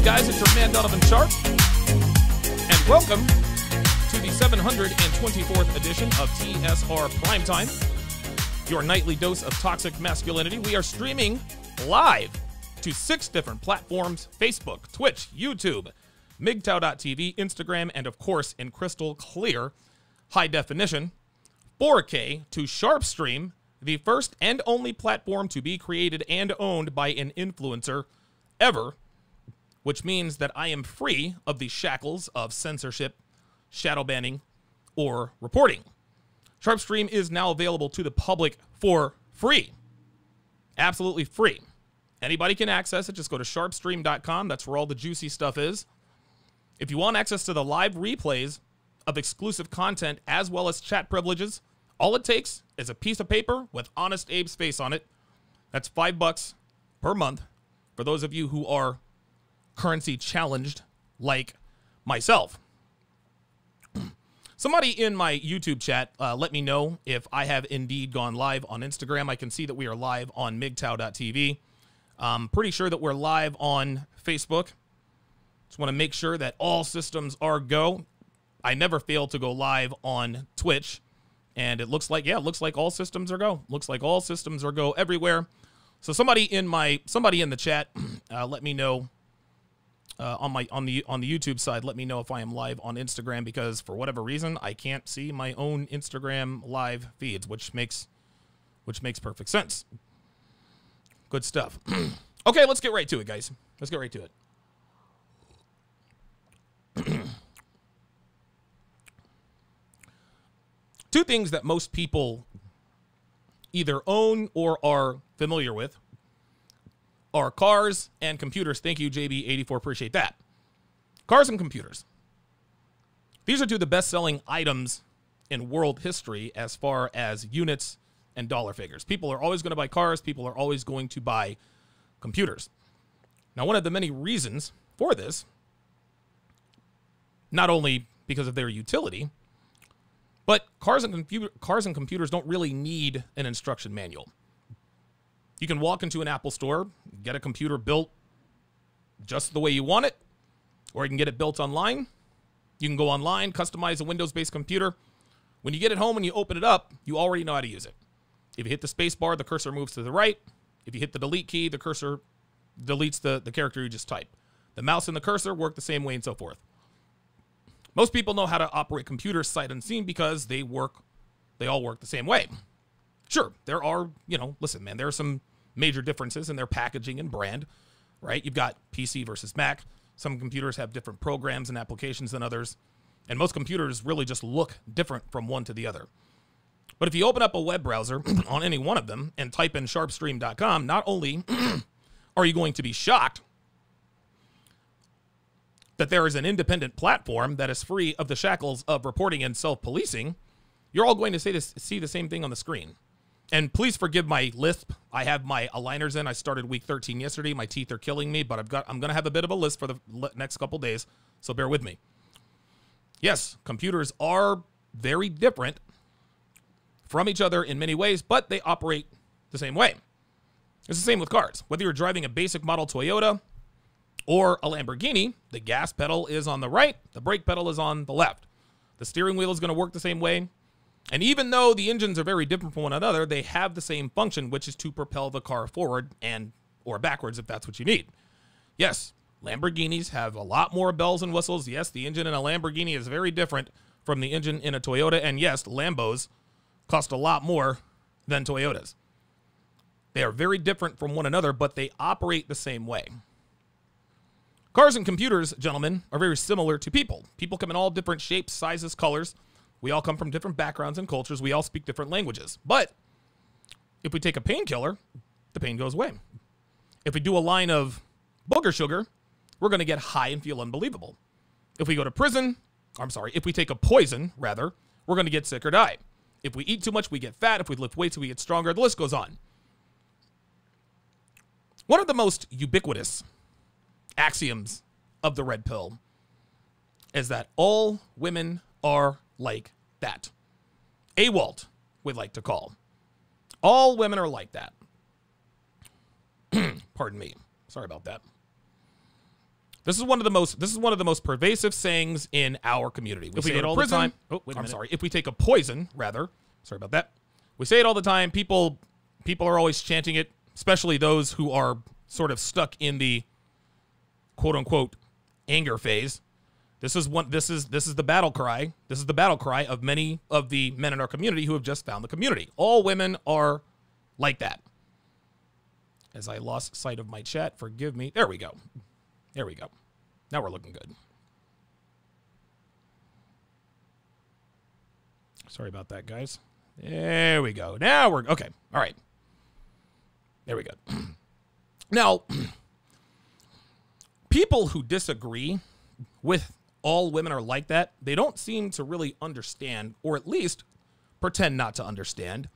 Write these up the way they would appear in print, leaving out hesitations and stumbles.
guys? It's your man, Donovan Sharpe, and welcome to the 724th edition of TSR Primetime, your nightly dose of toxic masculinity. We are streaming live to 6 different platforms: Facebook, Twitch, YouTube, MGTOW.tv, Instagram, and of course, in crystal clear high definition, 4K to Sharpe Stream, the first and only platform to be created and owned by an influencer ever, which means that I am free of the shackles of censorship, shadow banning, or reporting. Sharpe Stream is now available to the public for free. Absolutely free. Anybody can access it. Just go to sharpestream.com. That's where all the juicy stuff is. If you want access to the live replays of exclusive content as well as chat privileges, all it takes is a piece of paper with Honest Abe's face on it. That's $5 per month for those of you who are currency challenged like myself. Somebody in my YouTube chat let me know if I have indeed gone live on Instagram. I can see that we are live on MGTOW.tv. I'm pretty sure that we're live on Facebook. Just want to make sure that all systems are go. I never fail to go live on Twitch. And it looks like, yeah, it looks like all systems are go. Looks like all systems are go everywhere. So somebody in the chat, let me know on the YouTube side. Let me know if I am live on Instagram, because for whatever reason I can't see my own Instagram live feeds, which makes perfect sense. Good stuff. Okay, let's get right to it, guys. Let's get right to it. Two things that most people either own or are familiar with are cars and computers. Thank you, JB84. Appreciate that. Cars and computers. These are two of the best-selling items in world history as far as units and dollar figures. People are always going to buy cars. People are always going to buy computers. Now, one of the many reasons for this, not only because of their utility, but cars and computers don't really need an instruction manual. You can walk into an Apple store, get a computer built just the way you want it, or you can get it built online. You can go online, customize a Windows-based computer. When you get it home and you open it up, you already know how to use it. If you hit the space bar, the cursor moves to the right. If you hit the delete key, the cursor deletes the character you just typed. The mouse and the cursor work the same way and so forth. Most people know how to operate computers sight unseen because they all work the same way. Sure, there are, listen, man, there are some major differences in their packaging and brand, right? You've got PC versus Mac. Some computers have different programs and applications than others, and most computers really just look different from one to the other. But if you open up a web browser on any one of them and type in sharpestream.com, not only are you going to be shocked that there is an independent platform that is free of the shackles of reporting and self-policing, you're all going to see the same thing on the screen. And please forgive my lisp. I have my aligners in. I started week 13 yesterday. My teeth are killing me, but I'm going to have a bit of a lisp for the next couple days, so bear with me. Yes, computers are very different from each other in many ways, but they operate the same way. It's the same with cars. Whether you're driving a basic model Toyota or a Lamborghini, the gas pedal is on the right, the brake pedal is on the left. The steering wheel is going to work the same way. And even though the engines are very different from one another, they have the same function, which is to propel the car forward or backwards if that's what you need. Yes, Lamborghinis have a lot more bells and whistles. Yes, the engine in a Lamborghini is very different from the engine in a Toyota. And yes, Lambos cost a lot more than Toyotas. They are very different from one another, but they operate the same way. Cars and computers, gentlemen, are very similar to people. People come in all different shapes, sizes, colors. We all come from different backgrounds and cultures. We all speak different languages. But if we take a painkiller, the pain goes away. If we do a line of booger sugar, we're going to get high and feel unbelievable. If we go to prison, if we take a poison, rather, we're going to get sick or die. If we eat too much, we get fat. If we lift weights, we get stronger. The list goes on. One of the most ubiquitous axioms of the red pill is that all women are like that. NAWALT, we'd like to call. All women are like that. Pardon me. Sorry about that. This is one of the most pervasive sayings in our community. We say it all the time. Oh, I'm sorry. If we take a poison, rather. Sorry about that. We say it all the time. People are always chanting it, especially those who are sort of stuck in the quote unquote anger phase. This is the battle cry. This is the battle cry of many of the men in our community who have just found the community. All women are like that. As I lost sight of my chat, forgive me. There we go. There we go. Now we're looking good. Sorry about that, guys. There we go. Now we're okay. All right. There we go. Now, people who disagree with all women are like that, they don't seem to really understand, or at least pretend not to understand,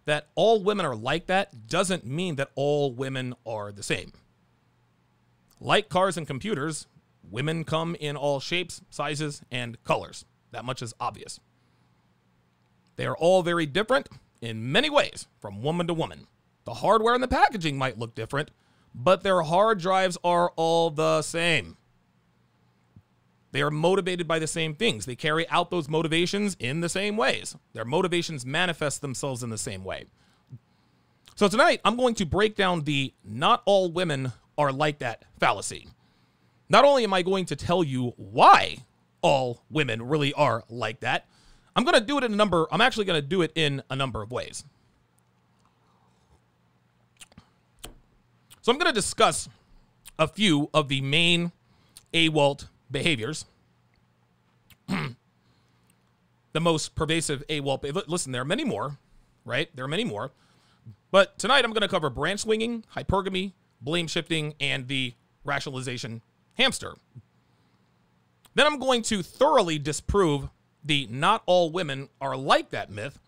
that all women are like that doesn't mean that all women are the same. Like cars and computers, women come in all shapes, sizes, and colors. That much is obvious. They are all very different in many ways, from woman to woman. The hardware and the packaging might look different, but their hard drives are all the same. They are motivated by the same things. They carry out those motivations in the same ways. Their motivations manifest themselves in the same way. So tonight, I'm going to break down the not all women are like that fallacy. Not only am I going to tell you why all women really are like that, I'm actually going to do it in a number of ways. So I'm going to discuss a few of the main AWALT behaviors. The most pervasive AWALT. Listen, there are many more, right? There are many more. But tonight I'm going to cover branch swinging, hypergamy, blame shifting, and the rationalization hamster. Then I'm going to thoroughly disprove the not all women are like that myth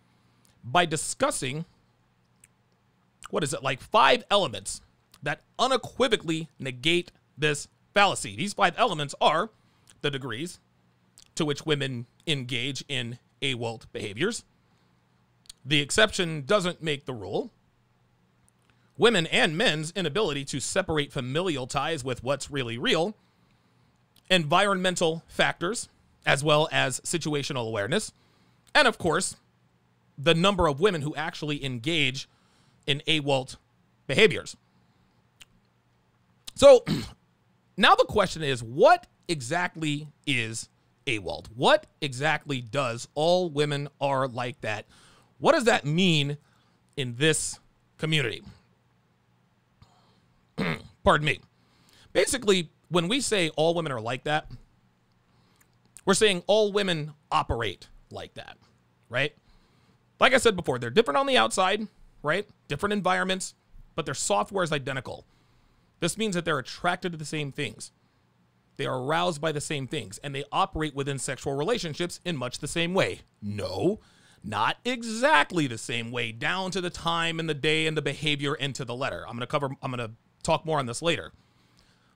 by discussing, like 5 elements that unequivocally negate this fallacy. These 5 elements are the degrees to which women engage in AWALT behaviors. The exception doesn't make the rule. Women and men's inability to separate familial ties with what's really real. Environmental factors, as well as situational awareness. And of course, the number of women who actually engage in AWALT behaviors. So now the question is, what exactly is AWALT? What exactly does all women are like that? What does that mean in this community? Pardon me. Basically, when we say all women are like that, we're saying all women operate like that, right? Like I said before, they're different on the outside, right? Different environments, but their software is identical. This means that they're attracted to the same things. They are aroused by the same things, and they operate within sexual relationships in much the same way. No, not exactly the same way, down to the time and the day and the behavior and to the letter. I'm going to talk more on this later.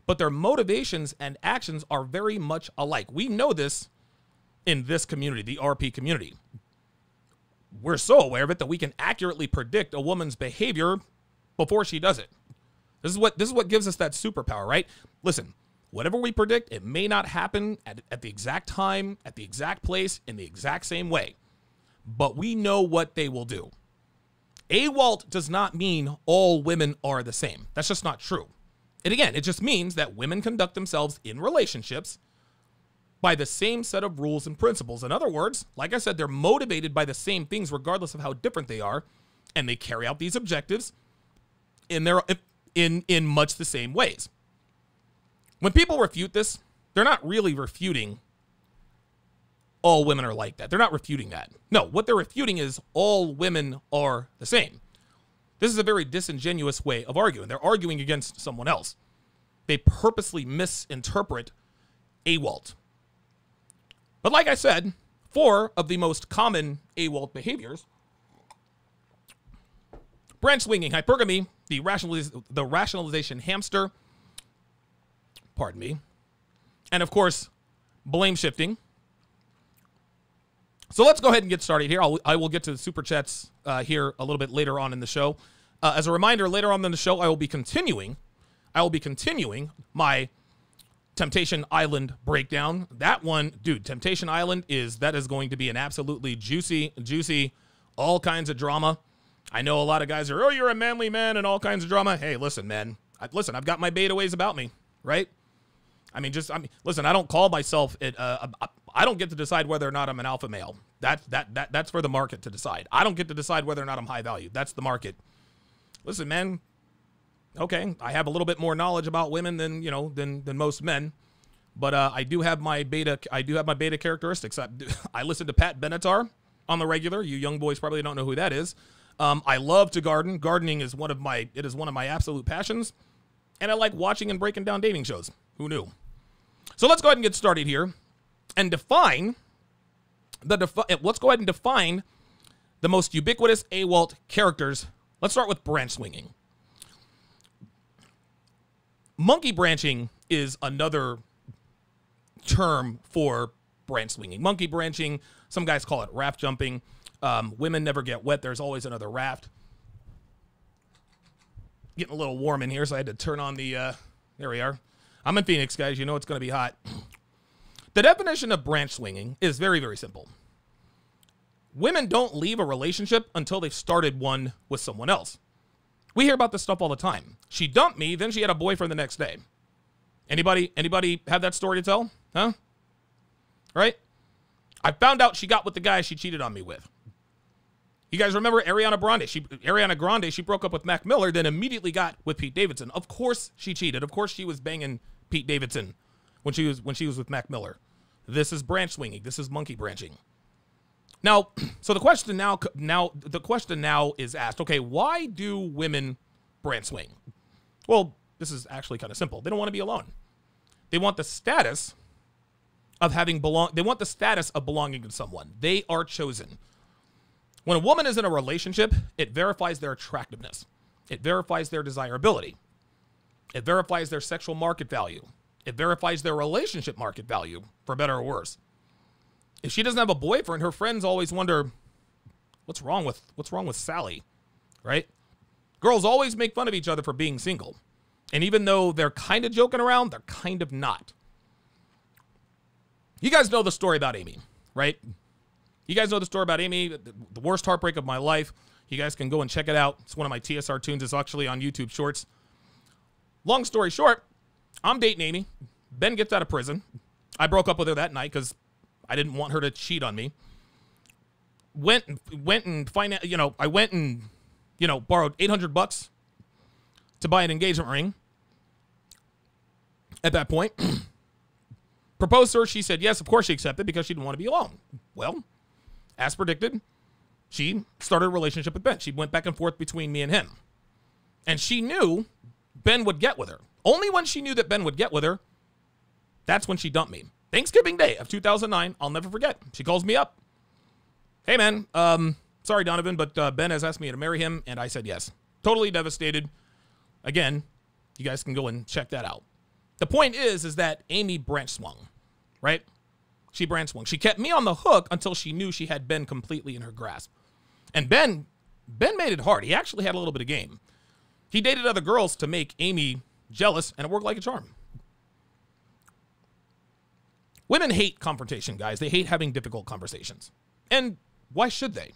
But their motivations and actions are very much alike. We know this in this community, the RP community. We're so aware of it that we can accurately predict a woman's behavior before she does it. This is what gives us that superpower, right? Listen, whatever we predict, it may not happen at the exact time, at the exact place, in the exact same way. But we know what they will do. AWALT does not mean all women are the same. That's just not true. And again, it just means that women conduct themselves in relationships by the same set of rules and principles. In other words, like I said, they're motivated by the same things regardless of how different they are, and they carry out these objectives in much the same ways. When people refute this, they're not really refuting all women are like that. They're not refuting that. No, what they're refuting is all women are the same. This is a very disingenuous way of arguing. They're arguing against someone else. They purposely misinterpret AWALT. But like I said, 4 of the most common AWALT behaviors: branch swinging, hypergamy, the rationalization hamster, pardon me, and of course, blame shifting. So let's go ahead and get started here. I will get to the super chats here a little bit later on in the show. As a reminder, later on in the show, I will be continuing my Temptation Island breakdown. That one, dude, Temptation Island that is going to be an absolutely juicy, all kinds of drama. I know a lot of guys are, oh, you're a manly man and all kinds of drama. Hey, listen, man. I've got my beta ways about me, right? Listen, I don't call myself it. I don't get to decide whether or not I'm an alpha male. That's for the market to decide. I don't get to decide whether or not I'm high value. That's the market. Listen, man. Okay, I have a little bit more knowledge about women than most men, but I do have my beta. I do have my beta characteristics. I listen to Pat Benatar on the regular. You young boys probably don't know who that is. I love to garden. Gardening is one of my absolute passions, and I like watching and breaking down dating shows. Who knew? So let's go ahead and get started here, and let's go ahead and define the most ubiquitous NAWALT characters. Let's start with branch swinging. Monkey branching is another term for branch swinging. Monkey branching, some guys call it raft jumping. Women never get wet. There's always another raft. Getting a little warm in here, so I had to turn on the, there we are. I'm in Phoenix, guys. You know it's going to be hot. The definition of branch swinging is very, very simple. Women don't leave a relationship until they've started one with someone else. We hear about this stuff all the time. She dumped me, then she had a boyfriend the next day. Anybody have that story to tell? Huh? Right? I found out she got with the guy she cheated on me with. You guys remember Ariana Grande? She broke up with Mac Miller, then immediately got with Pete Davidson. Of course she cheated. Of course she was banging Pete Davidson when she was with Mac Miller. This is branch swinging. This is monkey branching. Now, so the question now is asked, okay, why do women branch swing? Well, this is actually kind of simple. They don't want to be alone. They want the status of belonging to someone. They are chosen. When a woman is in a relationship, it verifies their attractiveness. It verifies their desirability. It verifies their sexual market value. It verifies their relationship market value, for better or worse. If she doesn't have a boyfriend, her friends always wonder, what's wrong with Sally, right? Girls always make fun of each other for being single. And even though they're kind of joking around, they're kind of not. You guys know the story about Amy, right? You guys know the story about Amy, the worst heartbreak of my life. You guys can go and check it out. It's one of my TSR tunes. It's actually on YouTube Shorts. Long story short, I'm dating Amy. Ben gets out of prison. I broke up with her that night because I didn't want her to cheat on me. I went and borrowed $800 to buy an engagement ring. At that point, proposed to her. She said yes. Of course she accepted because she didn't want to be alone. Well, as predicted, she started a relationship with Ben. She went back and forth between me and him. And she knew Ben would get with her. Only when she knew that Ben would get with her, that's when she dumped me. Thanksgiving Day of 2009, I'll never forget. She calls me up. Hey, man, sorry, Donovan, but Ben has asked me to marry him, and I said yes. Totally devastated. Again, you guys can go and check that out. The point is that Amy branch swung, right? She branch swung. She kept me on the hook until she knew she had Ben completely in her grasp. And Ben made it hard. He actually had a little bit of game. He dated other girls to make Amy jealous, and it worked like a charm. Women hate confrontation, guys. They hate having difficult conversations. And why should they?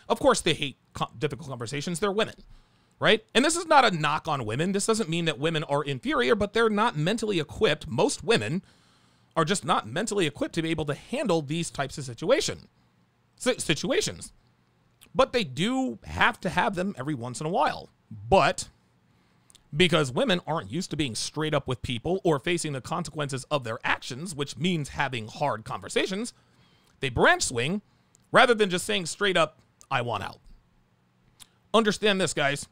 Of course they hate difficult conversations. They're women, right? And this is not a knock on women. This doesn't mean that women are inferior, but they're not mentally equipped. Most women are just not mentally equipped to be able to handle these types of situations. But they do have to have them every once in a while. But because women aren't used to being straight up with people or facing the consequences of their actions, which means having hard conversations, they branch swing rather than just saying straight up, I want out. Understand this, guys.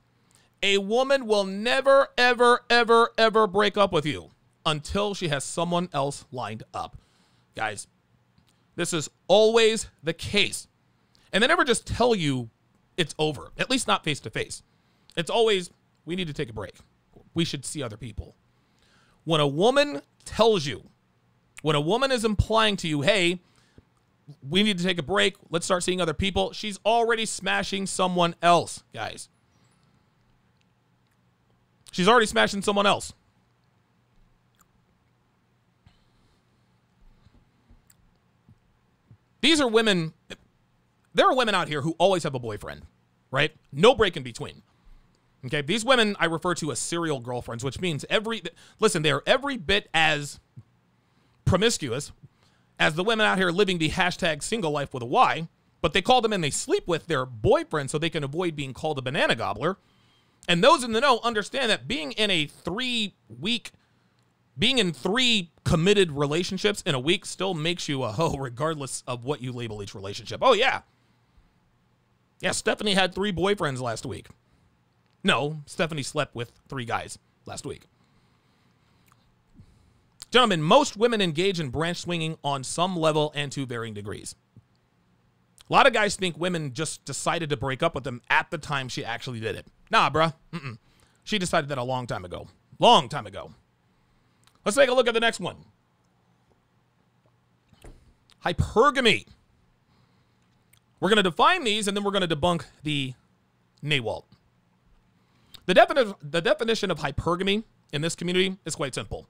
A woman will never, ever, ever, ever break up with you until she has someone else lined up. Guys, this is always the case. And they never just tell you it's over, at least not face to face. It's always, we need to take a break. We should see other people. When a woman tells you, when a woman is implying to you, hey, we need to take a break, let's start seeing other people, she's already smashing someone else, guys. She's already smashing someone else. These are women. There are women out here who always have a boyfriend, right? No break in between. Okay, these women I refer to as serial girlfriends, which means they're every bit as promiscuous as the women out here living the hashtag single life with a Y, but they call them and they sleep with their boyfriend so they can avoid being called a banana gobbler. And those in the know understand that being in 3 committed relationships in a week still makes you a hoe regardless of what you label each relationship. Oh, yeah. Yeah, Stephanie had 3 boyfriends last week. No, Stephanie slept with 3 guys last week. Gentlemen, most women engage in branch swinging on some level and to varying degrees. A lot of guys think women just decided to break up with them at the time she actually did it. Nah, bruh. She decided that a long time ago. Long time ago. Let's take a look at the next one. Hypergamy. We're going to define these, and then we're going to debunk the NAWALT. The definition of hypergamy in this community is quite simple.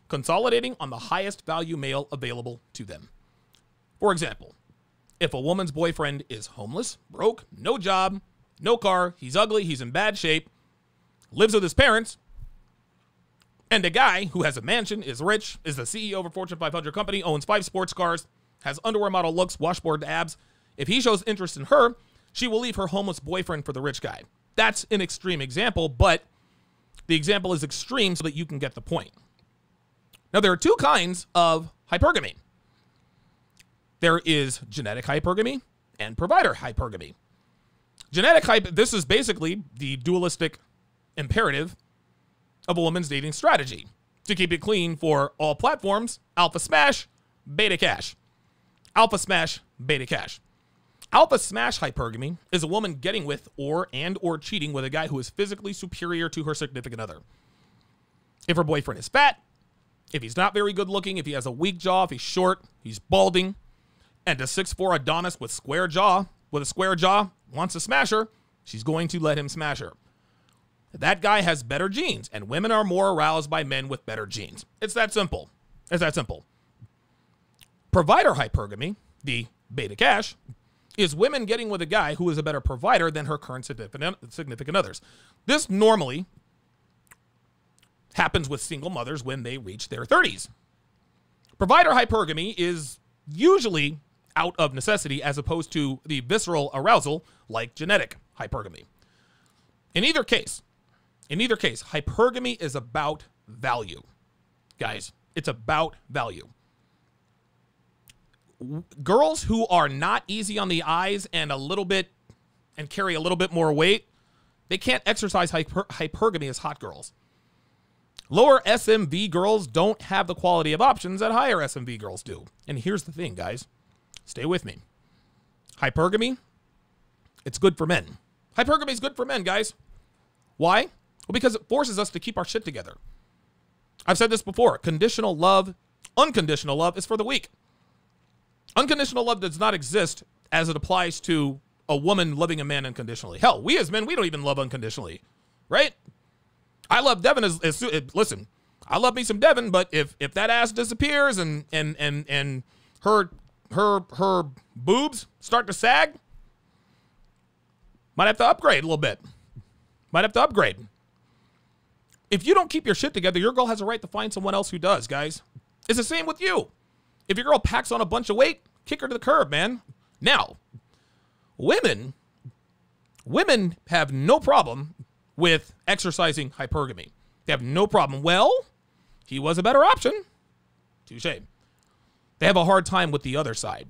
Consolidating on the highest value male available to them. For example, if a woman's boyfriend is homeless, broke, no job, no car, he's ugly, he's in bad shape, lives with his parents, and a guy who has a mansion, is rich, is the CEO of a Fortune 500 company, owns 5 sports cars, has underwear model looks, washboard abs, if he shows interest in her, she will leave her homeless boyfriend for the rich guy. That's an extreme example, but the example is extreme so that you can get the point. Now, there are 2 kinds of hypergamy. There is genetic hypergamy and provider hypergamy. This is basically the dualistic imperative of a woman's dating strategy. To keep it clean for all platforms, alpha smash, beta cash. Alpha smash, beta cash. Alpha smash hypergamy is a woman getting with or cheating with a guy who is physically superior to her significant other. If her boyfriend is fat, if he's not very good looking, if he has a weak jaw, if he's short, he's balding, and a 6'4" Adonis with a square jaw wants to smash her, she's going to let him smash her. That guy has better genes, and women are more aroused by men with better genes. It's that simple. It's that simple. Provider hypergamy, the beta cash, is women getting with a guy who is a better provider than her current significant others. This normally happens with single mothers when they reach their 30s. Provider hypergamy is usually out of necessity as opposed to the visceral arousal like genetic hypergamy. In either case, hypergamy is about value. Guys, it's about value. Girls who are not easy on the eyes and carry a little bit more weight, they can't exercise hypergamy as hot girls. Lower SMV girls don't have the quality of options that higher SMV girls do. And here's the thing, guys. Stay with me. Hypergamy, it's good for men. Hypergamy is good for men, guys. Why? Well, because it forces us to keep our shit together. I've said this before. Unconditional love is for the weak. Unconditional love does not exist as it applies to a woman loving a man unconditionally. Hell, we as men, we don't even love unconditionally, right? I love Devin listen, I love me some Devin, but if that ass disappears and her boobs start to sag, might have to upgrade a little bit. Might have to upgrade. If you don't keep your shit together, your girl has a right to find someone else who does, guys. It's the same with you. If your girl packs on a bunch of weight, kick her to the curb, man. Now, women have no problem with exercising hypergamy. They have no problem. Well, he was a better option. Touché. They have a hard time with the other side.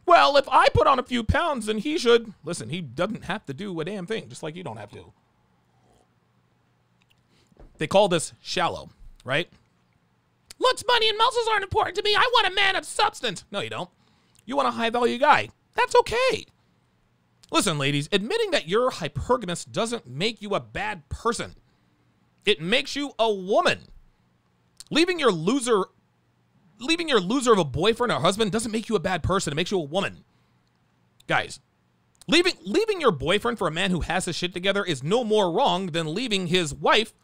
Well, if I put on a few pounds, then he should. Listen, he doesn't have to do a damn thing, just like you don't have to. They call this shallow, right? Looks, money, and muscles aren't important to me. I want a man of substance. No, you don't. You want a high-value guy. That's okay. Listen, ladies, admitting that you're hypergamous doesn't make you a bad person. It makes you a woman. Leaving your loser of a boyfriend or husband doesn't make you a bad person. It makes you a woman. Guys, leaving your boyfriend for a man who has his shit together is no more wrong than leaving his wife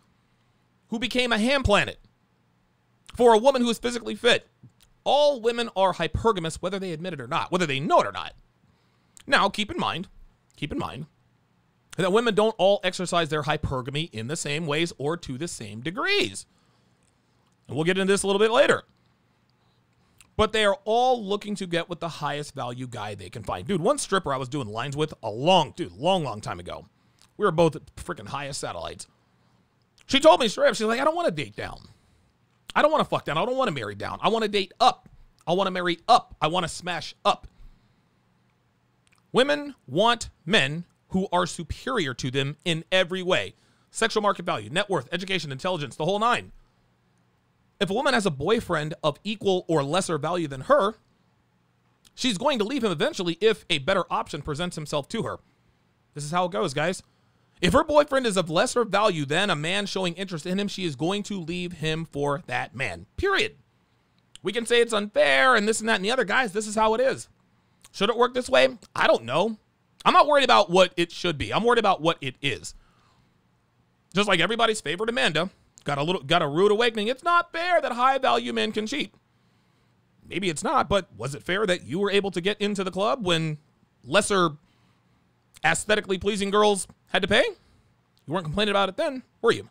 who became a ham planet for a woman who is physically fit. all women are hypergamous, whether they admit it or not, whether they know it or not. Now, keep in mind that women don't all exercise their hypergamy in the same ways or to the same degrees. And we'll get into this a little bit later. But they are all looking to get with the highest value guy they can find. Dude, one stripper I was doing lines with long time ago. We were both freaking high as satellites. She told me straight up, she's like, I don't want to date down. I don't want to fuck down. I don't want to marry down. I want to date up. I want to marry up. I want to smash up. Women want men who are superior to them in every way. Sexual market value, net worth, education, intelligence, the whole nine. If a woman has a boyfriend of equal or lesser value than her, she's going to leave him eventually if a better option presents himself to her. This is how it goes, guys. If her boyfriend is of lesser value than a man showing interest in him, she is going to leave him for that man. Period. We can say it's unfair and this and that and the other. Guys, this is how it is. Should it work this way? I don't know. I'm not worried about what it should be. I'm worried about what it is. Just like everybody's favorite Amanda got a rude awakening. It's not fair that high value men can cheat. Maybe it's not, but was it fair that you were able to get into the club when lesser aesthetically pleasing girls had to pay? You weren't complaining about it then, were you?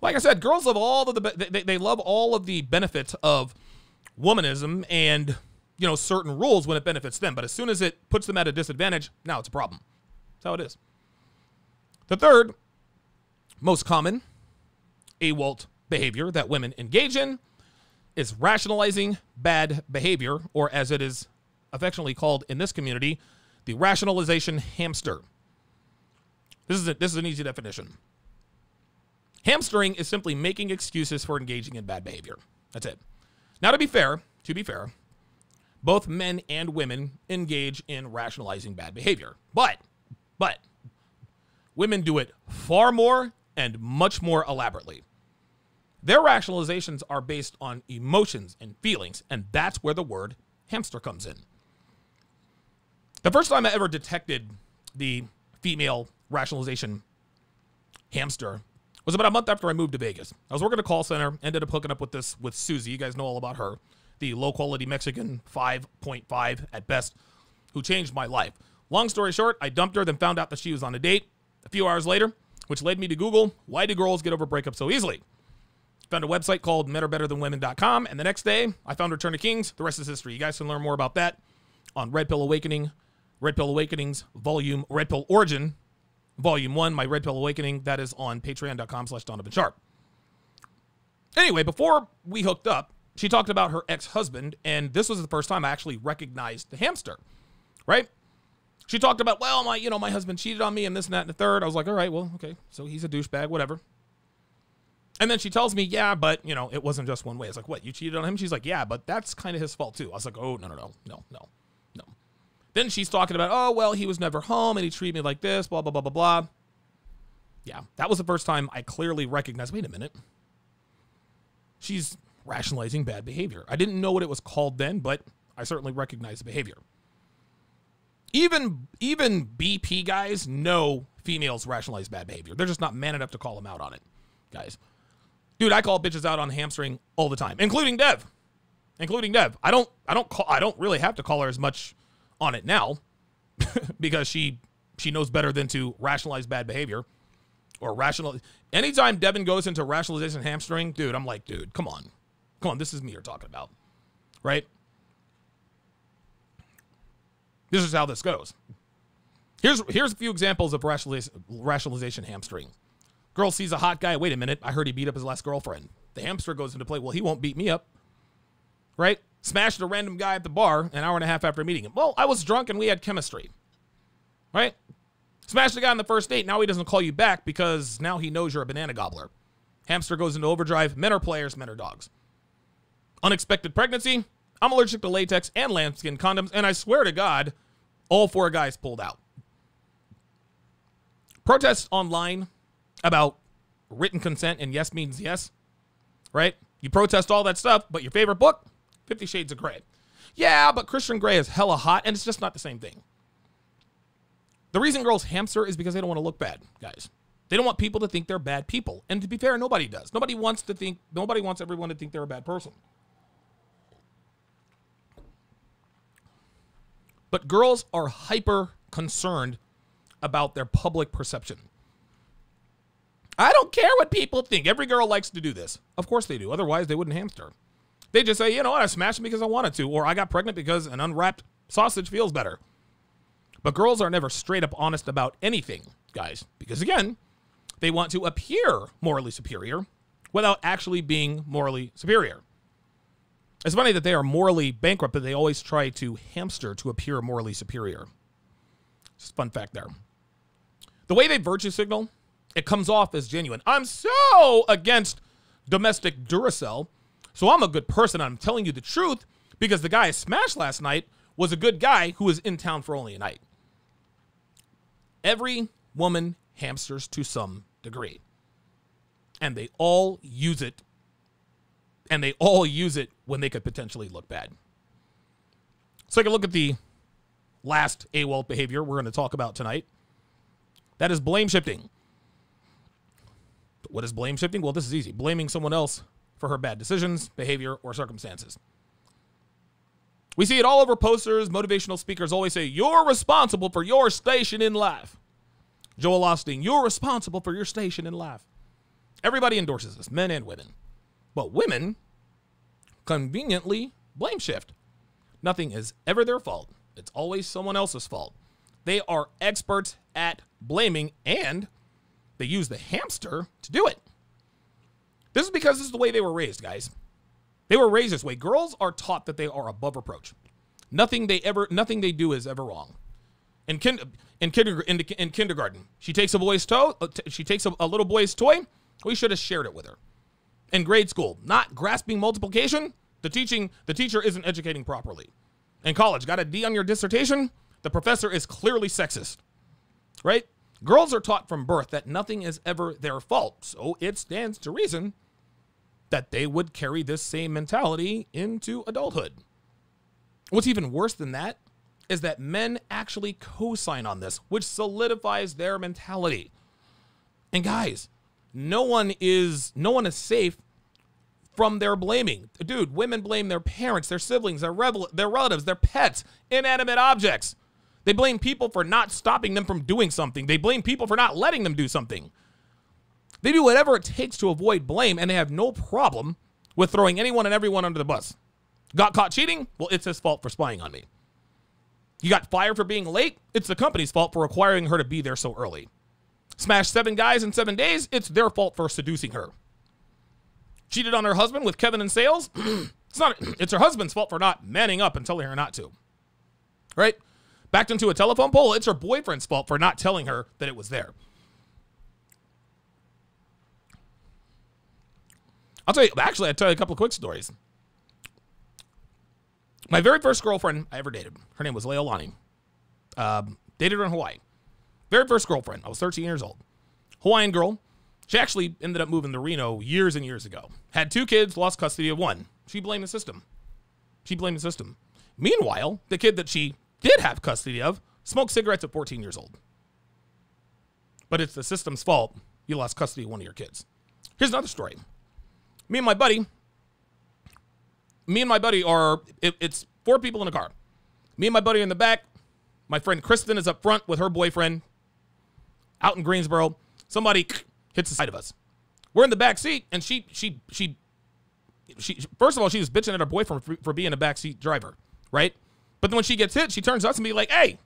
Like I said, girls love all of they love all of the benefits of womanism and, you know, certain rules when it benefits them. But as soon as it puts them at a disadvantage, now it's a problem. That's how it is. The third most common NAWALT behavior that women engage in is rationalizing bad behavior, or as it is affectionately called in this community, the rationalization hamster. This is an easy definition. Hamstering is simply making excuses for engaging in bad behavior. That's it. Now, to be fair, both men and women engage in rationalizing bad behavior. But women do it far more and much more elaborately. Their rationalizations are based on emotions and feelings, and that's where the word hamster comes in. The first time I ever detected the female rationalization hamster was about a month after I moved to Vegas. I was working at a call center, ended up hooking up with Susie. You guys know all about her, the low-quality Mexican 5.5 at best, who changed my life. Long story short, I dumped her, then found out that she was on a date a few hours later, which led me to Google, why do girls get over breakups so easily? Found a website called menarbetterthanwomen.com, and the next day, I found Return to Kings. The rest is history. You guys can learn more about that on Red Pill Awakening, Red Pill Awakenings, Red Pill Origin, Volume 1, my Red Pill Awakening. That is on patreon.com/Donovan Sharpe. Anyway, before we hooked up, she talked about her ex-husband, and this was the first time I actually recognized the hamster, right? She talked about, well, my husband cheated on me and this and that and the third. I was like, all right, well, okay, so he's a douchebag, whatever. And then she tells me, yeah, but, it wasn't just one way. I was like, what, you cheated on him? She's like, yeah, but that's kind of his fault too. I was like, oh, no. Then she's talking about, oh, well, he was never home and he treated me like this, blah, blah, blah, blah, blah. Yeah, that was the first time I clearly recognized, wait a minute. She's rationalizing bad behavior. I didn't know what it was called then, but I certainly recognized the behavior. Even BP guys know females rationalize bad behavior. They're just not man enough to call them out on it, guys. Dude, I call bitches out on hamstring all the time, including Dev. I don't really have to call her as much on it now because she knows better than to rationalize bad behavior or anytime Devin goes into rationalization hamstring, dude, I'm like, dude, come on, this is me you're talking about, right? This is how this goes. Here's a few examples of rationalization hamstring. Girl sees a hot guy. Wait a minute, I heard he beat up his last girlfriend. The hamster goes into play. Well, he won't beat me up, right? Smashed a random guy at the bar an hour and a half after meeting him. Well, I was drunk and we had chemistry, right? Smashed a guy on the first date. Now he doesn't call you back because now he knows you're a banana gobbler. Hamster goes into overdrive. Men are players, men are dogs. Unexpected pregnancy. I'm allergic to latex and lambskin condoms, and I swear to God, all 4 guys pulled out. Protests online about written consent and yes means yes, right? You protest all that stuff, but your favorite book, 50 Shades of Grey. Yeah, but Christian Grey is hella hot, and it's just not the same thing. The reason girls hamster is because they don't want to look bad, guys. They don't want people to think they're bad people. And to be fair, nobody does. Nobody wants everyone to think they're a bad person. But girls are hyper concerned about their public perception. I don't care what people think. Every girl likes to do this. Of course they do. Otherwise, they wouldn't hamster. They just say, you know what, I smashed him because I wanted to, or I got pregnant because an unwrapped sausage feels better. But girls are never straight up honest about anything, guys, because again, they want to appear morally superior without actually being morally superior. It's funny that they are morally bankrupt, but they always try to hamster to appear morally superior. Just a fun fact there. The way they virtue signal, it comes off as genuine. I'm so against domestic Duracell, so I'm a good person. I'm telling you the truth because the guy I smashed last night was a good guy who was in town for only a night. Every woman hamsters to some degree, and they all use it. And they all use it when they could potentially look bad. Let's take a look at the last AWOL behavior we're going to talk about tonight. That is blame shifting. What is blame shifting? Well, this is easy. Blaming someone else for her bad decisions, behavior, or circumstances. We see it all over posters. Motivational speakers always say, you're responsible for your station in life. Joel Osteen, you're responsible for your station in life. Everybody endorses this, men and women. But women conveniently blame shift. Nothing is ever their fault. It's always someone else's fault. They are experts at blaming, and they use the hamster to do it. This is because this is the way they were raised, guys. They were raised this way. Girls are taught that they are above reproach. Nothing they do is ever wrong. In kindergarten, she takes a little boy's toy. We should have shared it with her. In grade school, not grasping multiplication, the teacher isn't educating properly. In college, got a D on your dissertation, the professor is clearly sexist, right? Girls are taught from birth that nothing is ever their fault, so it stands to reason that they would carry this same mentality into adulthood. What's even worse than that is that men actually co-sign on this, which solidifies their mentality. And guys, no one is safe from their blaming. Dude, women blame their parents, their siblings, their relatives, their pets, inanimate objects. They blame people for not stopping them from doing something. They blame people for not letting them do something. They do whatever it takes to avoid blame, and they have no problem with throwing anyone and everyone under the bus. Got caught cheating? Well, it's his fault for spying on me. You got fired for being late? It's the company's fault for requiring her to be there so early. Smashed 7 guys in 7 days? It's their fault for seducing her. Cheated on her husband with Kevin in sales? It's her husband's fault for not manning up and telling her not to. Right? Backed into a telephone pole? It's her boyfriend's fault for not telling her that it was there. I'll tell you a couple of quick stories. My very first girlfriend I ever dated, her name was Leilani. Dated her in Hawaii. Very first girlfriend. I was 13 years old. Hawaiian girl. She actually ended up moving to Reno years and years ago. Had 2 kids, lost custody of 1. She blamed the system. Meanwhile, the kid that she did have custody of smoked cigarettes at 14 years old. But it's the system's fault you lost custody of one of your kids. Here's another story. Me and my buddy are, it's 4 people in a car. Me and my buddy are in the back. My friend Kristen is up front with her boyfriend out in Greensboro. Somebody hits the side of us. We're in the back seat, and she first of all, she was bitching at her boyfriend for being a backseat driver, right? But then when she gets hit, she turns to us and be like, hey,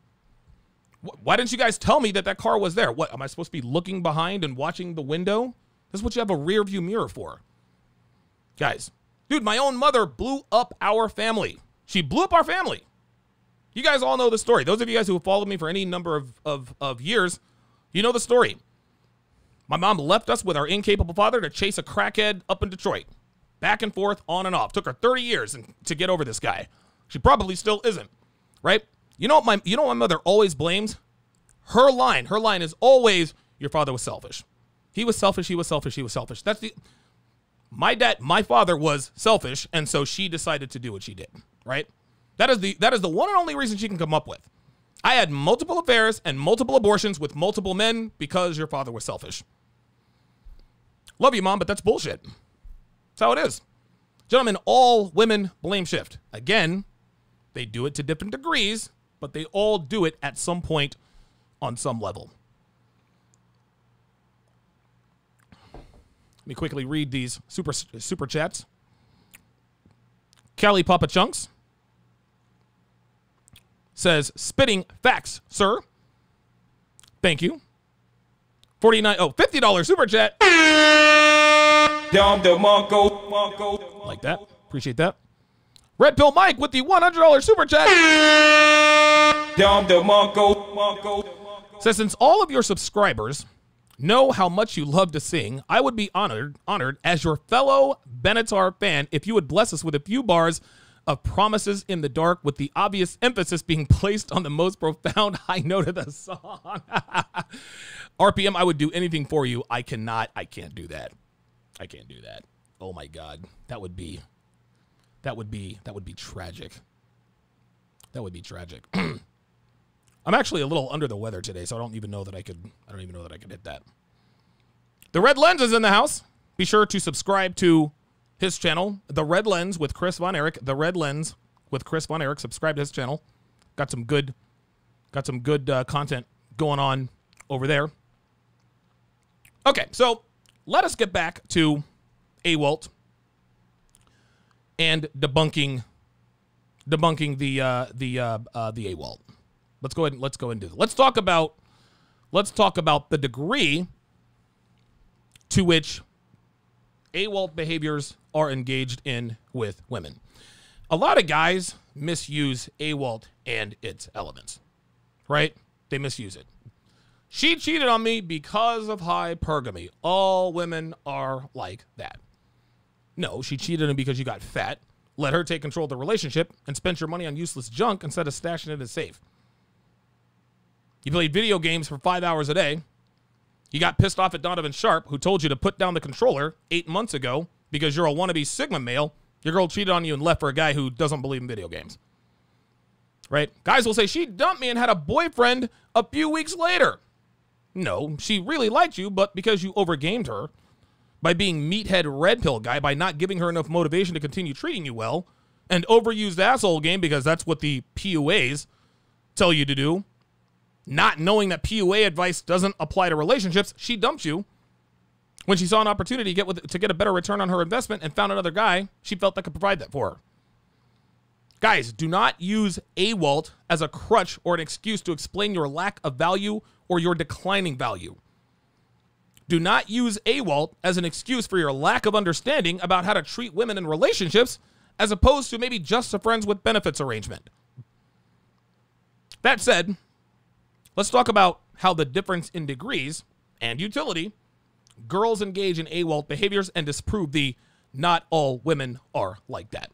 why didn't you guys tell me that car was there? What, am I supposed to be looking behind and watching the window? This is what you have a rear view mirror for. Guys, dude, my own mother blew up our family. She blew up our family. You guys all know the story. Those of you guys who have followed me for any number of years, you know the story. My mom left us with our incapable father to chase a crackhead up in Detroit. Back and forth, on and off. Took her 30 years to get over this guy. She probably still isn't, right? You know what my mother always blames? Her line is always, your father was selfish. He was selfish, he was selfish, he was selfish. My father was selfish, and so she decided to do what she did, right? That is the one and only reason she can come up with. I had multiple affairs and multiple abortions with multiple men because your father was selfish. Love you, Mom, but that's bullshit. That's how it is. Gentlemen, all women blame shift. Again, they do it to different degrees, but they all do it at some point on some level. Let me quickly read these super chats. Callie Papa Chunks says, spitting facts, sir. Thank you. $50 super chat. Like that. Appreciate that. Red Pill Mike with the $100 super chat. Says, since all of your subscribers know how much you love to sing, I would be honored as your fellow Benatar fan if you would bless us with a few bars of Promises in the Dark, with the obvious emphasis being placed on the most profound high note of the song. RPM, I would do anything for you. I can't do that. I can't do that. Oh my God. That would be tragic. That would be tragic. I'm actually a little under the weather today, so I don't even know that I could hit that. The Red Lens is in the house. Be sure to subscribe to his channel, The Red Lens with Chris Von Erich. The Red Lens with Chris Von Erich. Subscribe to his channel. Got some good content going on over there. Okay, so let us get back to NAWALT and debunking the NAWALT. Let's go ahead and do it. Let's talk about the degree to which NAWALT behaviors are engaged in with women. A lot of guys misuse NAWALT and its elements, right? They misuse it. She cheated on me because of hypergamy. All women are like that. No, she cheated on you because you got fat, let her take control of the relationship, and spent your money on useless junk instead of stashing it in a safe. You played video games for 5 hours a day. You got pissed off at Donovan Sharpe, who told you to put down the controller 8 months ago because you're a wannabe Sigma male. Your girl cheated on you and left for a guy who doesn't believe in video games. Right? Guys will say, she dumped me and had a boyfriend a few weeks later. No, she really liked you, but because you overgamed her by being meathead red pill guy, by not giving her enough motivation to continue treating you well, and overused asshole game because that's what the PUAs tell you to do, not knowing that PUA advice doesn't apply to relationships, she dumped you when she saw an opportunity to get a better return on her investment and found another guy she felt that could provide that for her. Guys, do not use NAWALT as a crutch or an excuse to explain your lack of value or your declining value. Do not use NAWALT as an excuse for your lack of understanding about how to treat women in relationships, as opposed to maybe just a friends with benefits arrangement. That said, let's talk about how the difference in degrees and utility girls engage in NAWALT behaviors and disprove the not all women are like that.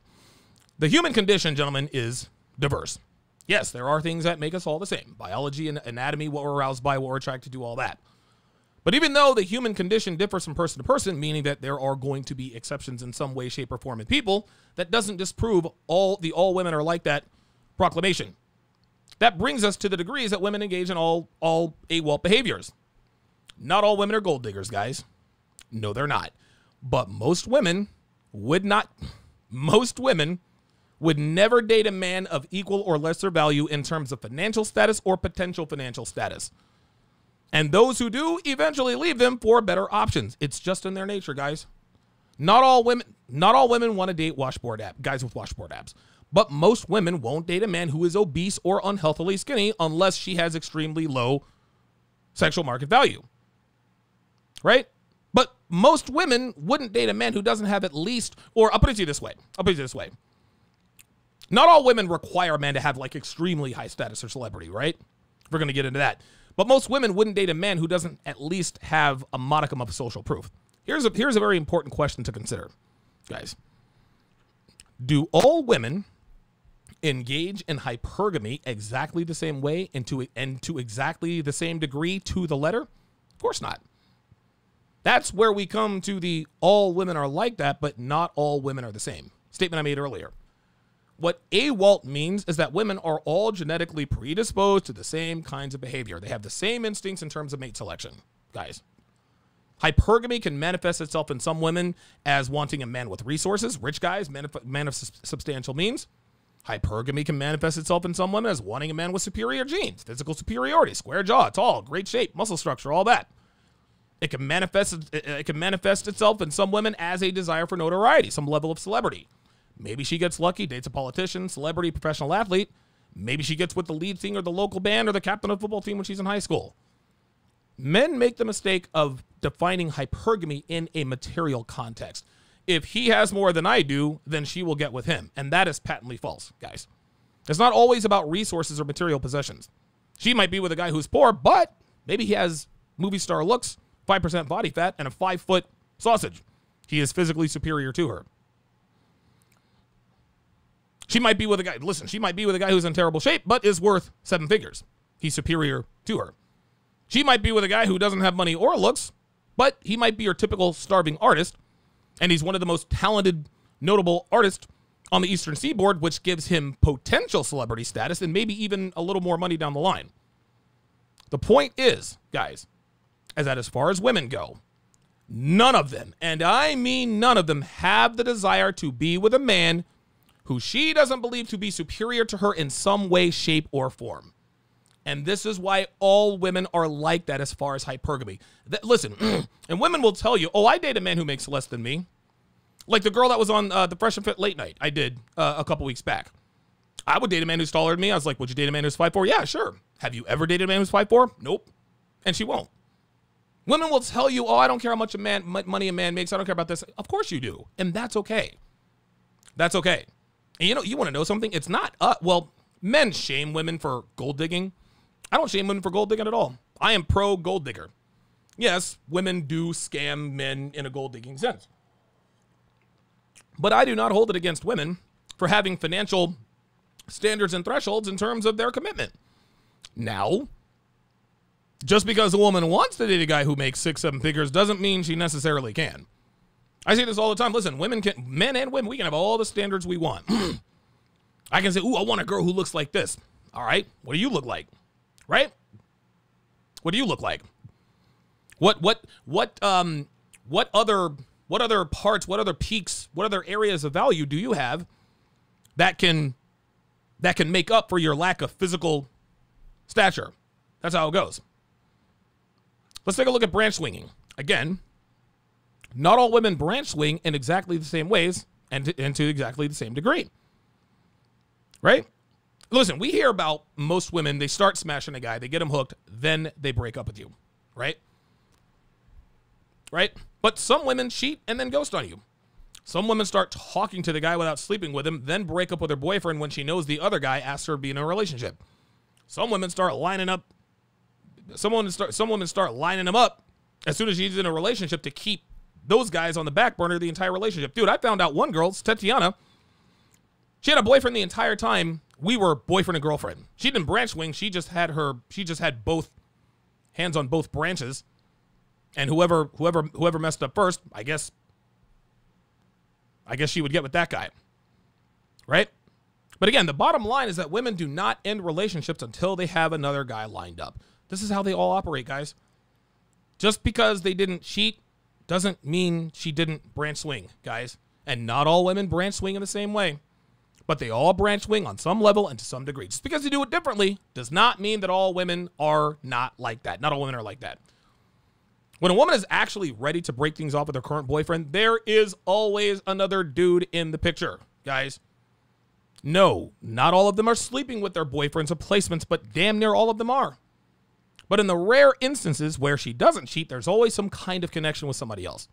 The human condition, gentlemen, is diverse. Yes, there are things that make us all the same. Biology and anatomy, what we're aroused by, what we're attracted to, all that. But even though the human condition differs from person to person, meaning that there are going to be exceptions in some way, shape, or form in people, that doesn't disprove all women are like that proclamation. That brings us to the degrees that women engage in all NAWALT behaviors. Not all women are gold diggers, guys. No, they're not. But most women would never date a man of equal or lesser value in terms of financial status or potential financial status. And those who do eventually leave them for better options. It's just in their nature, guys. Not all women want to date guys with washboard abs. But most women won't date a man who is obese or unhealthily skinny unless she has extremely low sexual market value. Right? But most women wouldn't date a man who doesn't have at least, or I'll put it to you this way. Not all women require a man to have like extremely high status or celebrity, right? We're going to get into that. But most women wouldn't date a man who doesn't at least have a modicum of social proof. Here's a very important question to consider, guys. Do all women engage in hypergamy exactly the same way and to exactly the same degree to the letter? Of course not. That's where we come to the all women are like that, but not all women are the same statement I made earlier. What NAWALT means is that women are all genetically predisposed to the same kinds of behavior. They have the same instincts in terms of mate selection, guys. Hypergamy can manifest itself in some women as wanting a man with resources, rich guys, man of substantial means. Hypergamy can manifest itself in some women as wanting a man with superior genes, physical superiority, square jaw, tall, great shape, muscle structure, all that. It can manifest itself in some women as a desire for notoriety, some level of celebrity. Maybe she gets lucky, dates a politician, celebrity, professional athlete. Maybe she gets with the lead singer of the local band or the captain of the football team when she's in high school. Men make the mistake of defining hypergamy in a material context. If he has more than I do, then she will get with him. And that is patently false, guys. It's not always about resources or material possessions. She might be with a guy who's poor, but maybe he has movie star looks, 5% body fat, and a 5-foot sausage. He is physically superior to her. She might be with a guy, listen, she might be with a guy who's in terrible shape, but is worth 7 figures. He's superior to her. She might be with a guy who doesn't have money or looks, but he might be your typical starving artist, and he's one of the most talented, notable artists on the Eastern Seaboard, which gives him potential celebrity status and maybe even a little more money down the line. The point is, guys, is that as far as women go, none of them, and I mean none of them, have the desire to be with a man who she doesn't believe to be superior to her in some way, shape, or form. And this is why all women are like that as far as hypergamy. Listen, and women will tell you, oh, I date a man who makes less than me. Like the girl that was on the Fresh and Fit Late Night I did a couple weeks back. I would date a man who's taller than me. I was like, would you date a man who's 5'4"? Yeah, sure. Have you ever dated a man who's 5'4"? Nope. And she won't. Women will tell you, oh, I don't care how much money a man makes. I don't care about this. Of course you do. And that's okay. That's okay. And you want to know something? It's not, well, men shame women for gold digging. I don't shame women for gold digging at all. I am pro gold digger. Yes, women do scam men in a gold digging sense. But I do not hold it against women for having financial standards and thresholds in terms of their commitment. Now, just because a woman wants to date a guy who makes 6-7 figures doesn't mean she necessarily can. I say this all the time. Listen, men and women, we can have all the standards we want. I can say, ooh, I want a girl who looks like this. All right, what do you look like? Right? What do you look like? What other parts, what other peaks, what other areas of value do you have that can make up for your lack of physical stature? That's how it goes. Let's take a look at branch swinging. Again, not all women branch swing in exactly the same ways and to exactly the same degree. Right? Listen, we hear about most women, they start smashing a guy, they get him hooked, then they break up with you, right? Right? But some women cheat and then ghost on you. Some women start talking to the guy without sleeping with him, then break up with her boyfriend when she knows the other guy asks her to be in a relationship. Some women start lining up. Some women start lining them up as soon as she's in a relationship to keep those guys on the back burner the entire relationship. Dude, I found out one girl, Tatiana, she had a boyfriend the entire time we were boyfriend and girlfriend. She didn't branch swing. She just had both hands on both branches. And whoever messed up first, I guess she would get with that guy. Right? But again, the bottom line is that women do not end relationships until they have another guy lined up. This is how they all operate, guys. Just because they didn't cheat doesn't mean she didn't branch swing, guys. And not all women branch swing in the same way. But they all branch swing on some level and to some degree. Just because they do it differently does not mean that all women are not like that. Not all women are like that. When a woman is actually ready to break things off with her current boyfriend, there is always another dude in the picture, guys. No, not all of them are sleeping with their boyfriends or placements, but damn near all of them are. But in the rare instances where she doesn't cheat, there's always some kind of connection with somebody else.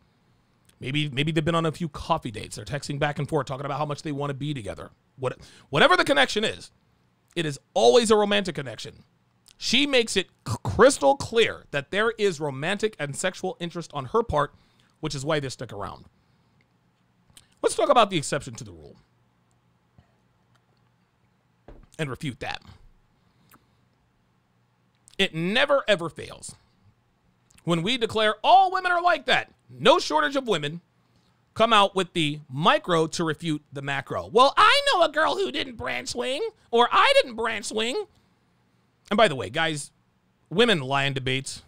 Maybe they've been on a few coffee dates. They're texting back and forth, talking about how much they want to be together. Whatever the connection is, it is always a romantic connection. She makes it crystal clear that there is romantic and sexual interest on her part, which is why they stick around. Let's talk about the exception to the rule and refute that. It never, ever fails. When we declare all women are like that, no shortage of women come out with the micro to refute the macro. Well, I know a girl who didn't branch swing, or I didn't branch swing. And by the way, guys, women lie in debates.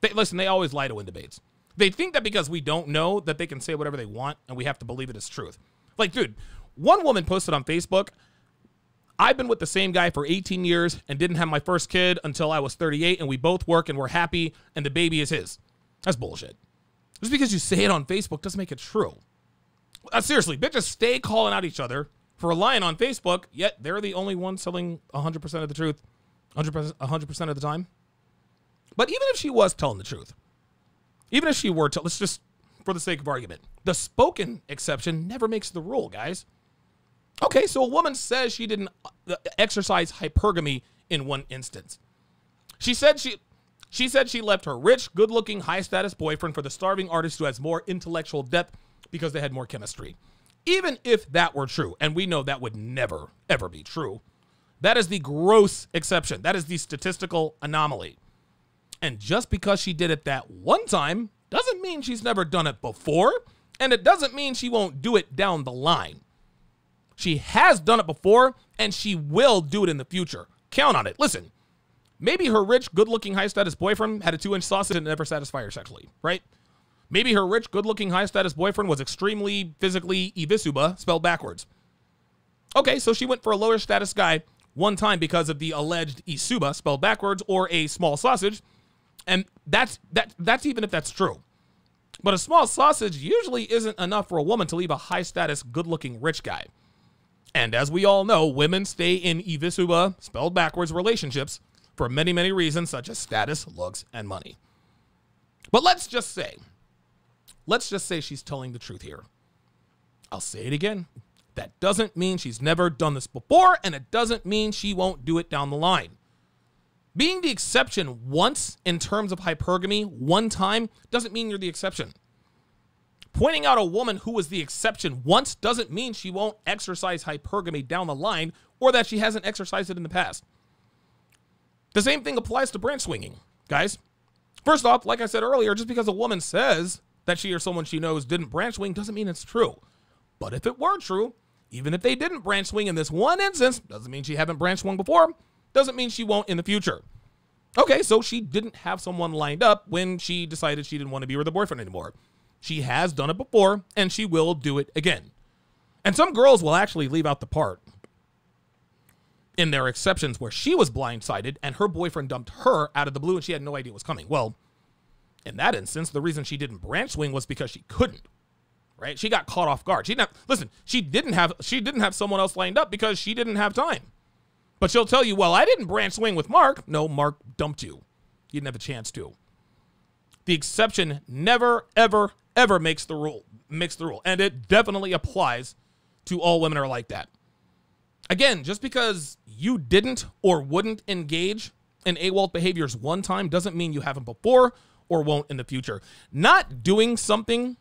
They always lie to win debates. They think that because we don't know that they can say whatever they want and we have to believe it as truth. Like, dude, one woman posted on Facebook, I've been with the same guy for 18 years and didn't have my first kid until I was 38, and we both work and we're happy and the baby is his. That's bullshit. Just because you say it on Facebook doesn't make it true. Seriously, bitches stay calling out each other for lying on Facebook, yet they're the only ones telling 100% of the truth 100% of the time. But even if she was telling the truth, even if she were to, let's just, for the sake of argument, the spoken exception never makes the rule, guys. Okay, so a woman says she didn't exercise hypergamy in one instance. She said she left her rich, good-looking, high-status boyfriend for the starving artist who has more intellectual depth because they had more chemistry. Even if that were true, and we know that would never, ever be true, that is the gross exception. That is the statistical anomaly. And just because she did it that one time doesn't mean she's never done it before, and it doesn't mean she won't do it down the line. She has done it before, and she will do it in the future. Count on it. Listen, maybe her rich, good-looking, high-status boyfriend had a 2-inch sausage and never satisfied her sexually, right? Maybe her rich, good-looking, high-status boyfriend was extremely physically Ivisuba, spelled backwards. Okay, so she went for a lower-status guy one time because of the alleged Isuba, spelled backwards, or a small sausage, and that's even if that's true. But a small sausage usually isn't enough for a woman to leave a high-status, good-looking, rich guy. And as we all know, women stay in Ivisuba, spelled backwards, relationships for many, many reasons, such as status, looks, and money. But let's just say she's telling the truth here. I'll say it again. That doesn't mean she's never done this before, and it doesn't mean she won't do it down the line. Being the exception once in terms of hypergamy, one time, doesn't mean you're the exception. Pointing out a woman who was the exception once doesn't mean she won't exercise hypergamy down the line or that she hasn't exercised it in the past. The same thing applies to branch swinging, guys. First off, like I said earlier, just because a woman says that she or someone she knows didn't branch swing doesn't mean it's true. But if it were true, even if they didn't branch swing in this one instance, doesn't mean she haven't branch swung before, doesn't mean she won't in the future. Okay, so she didn't have someone lined up when she decided she didn't want to be with her boyfriend anymore. She has done it before, and she will do it again. And some girls will actually leave out the part in their exceptions where she was blindsided and her boyfriend dumped her out of the blue and she had no idea it was coming. Well, in that instance, the reason she didn't branch swing was because she couldn't, right? She got caught off guard. She didn't have someone else lined up because she didn't have time. But she'll tell you, well, I didn't branch swing with Mark. No, Mark dumped you. You didn't have a chance to. The exception never, ever, ever makes the rule. And it definitely applies to all women are like that. Again, just because you didn't or wouldn't engage in AWOLT behaviors one time doesn't mean you haven't before or won't in the future. Not doing something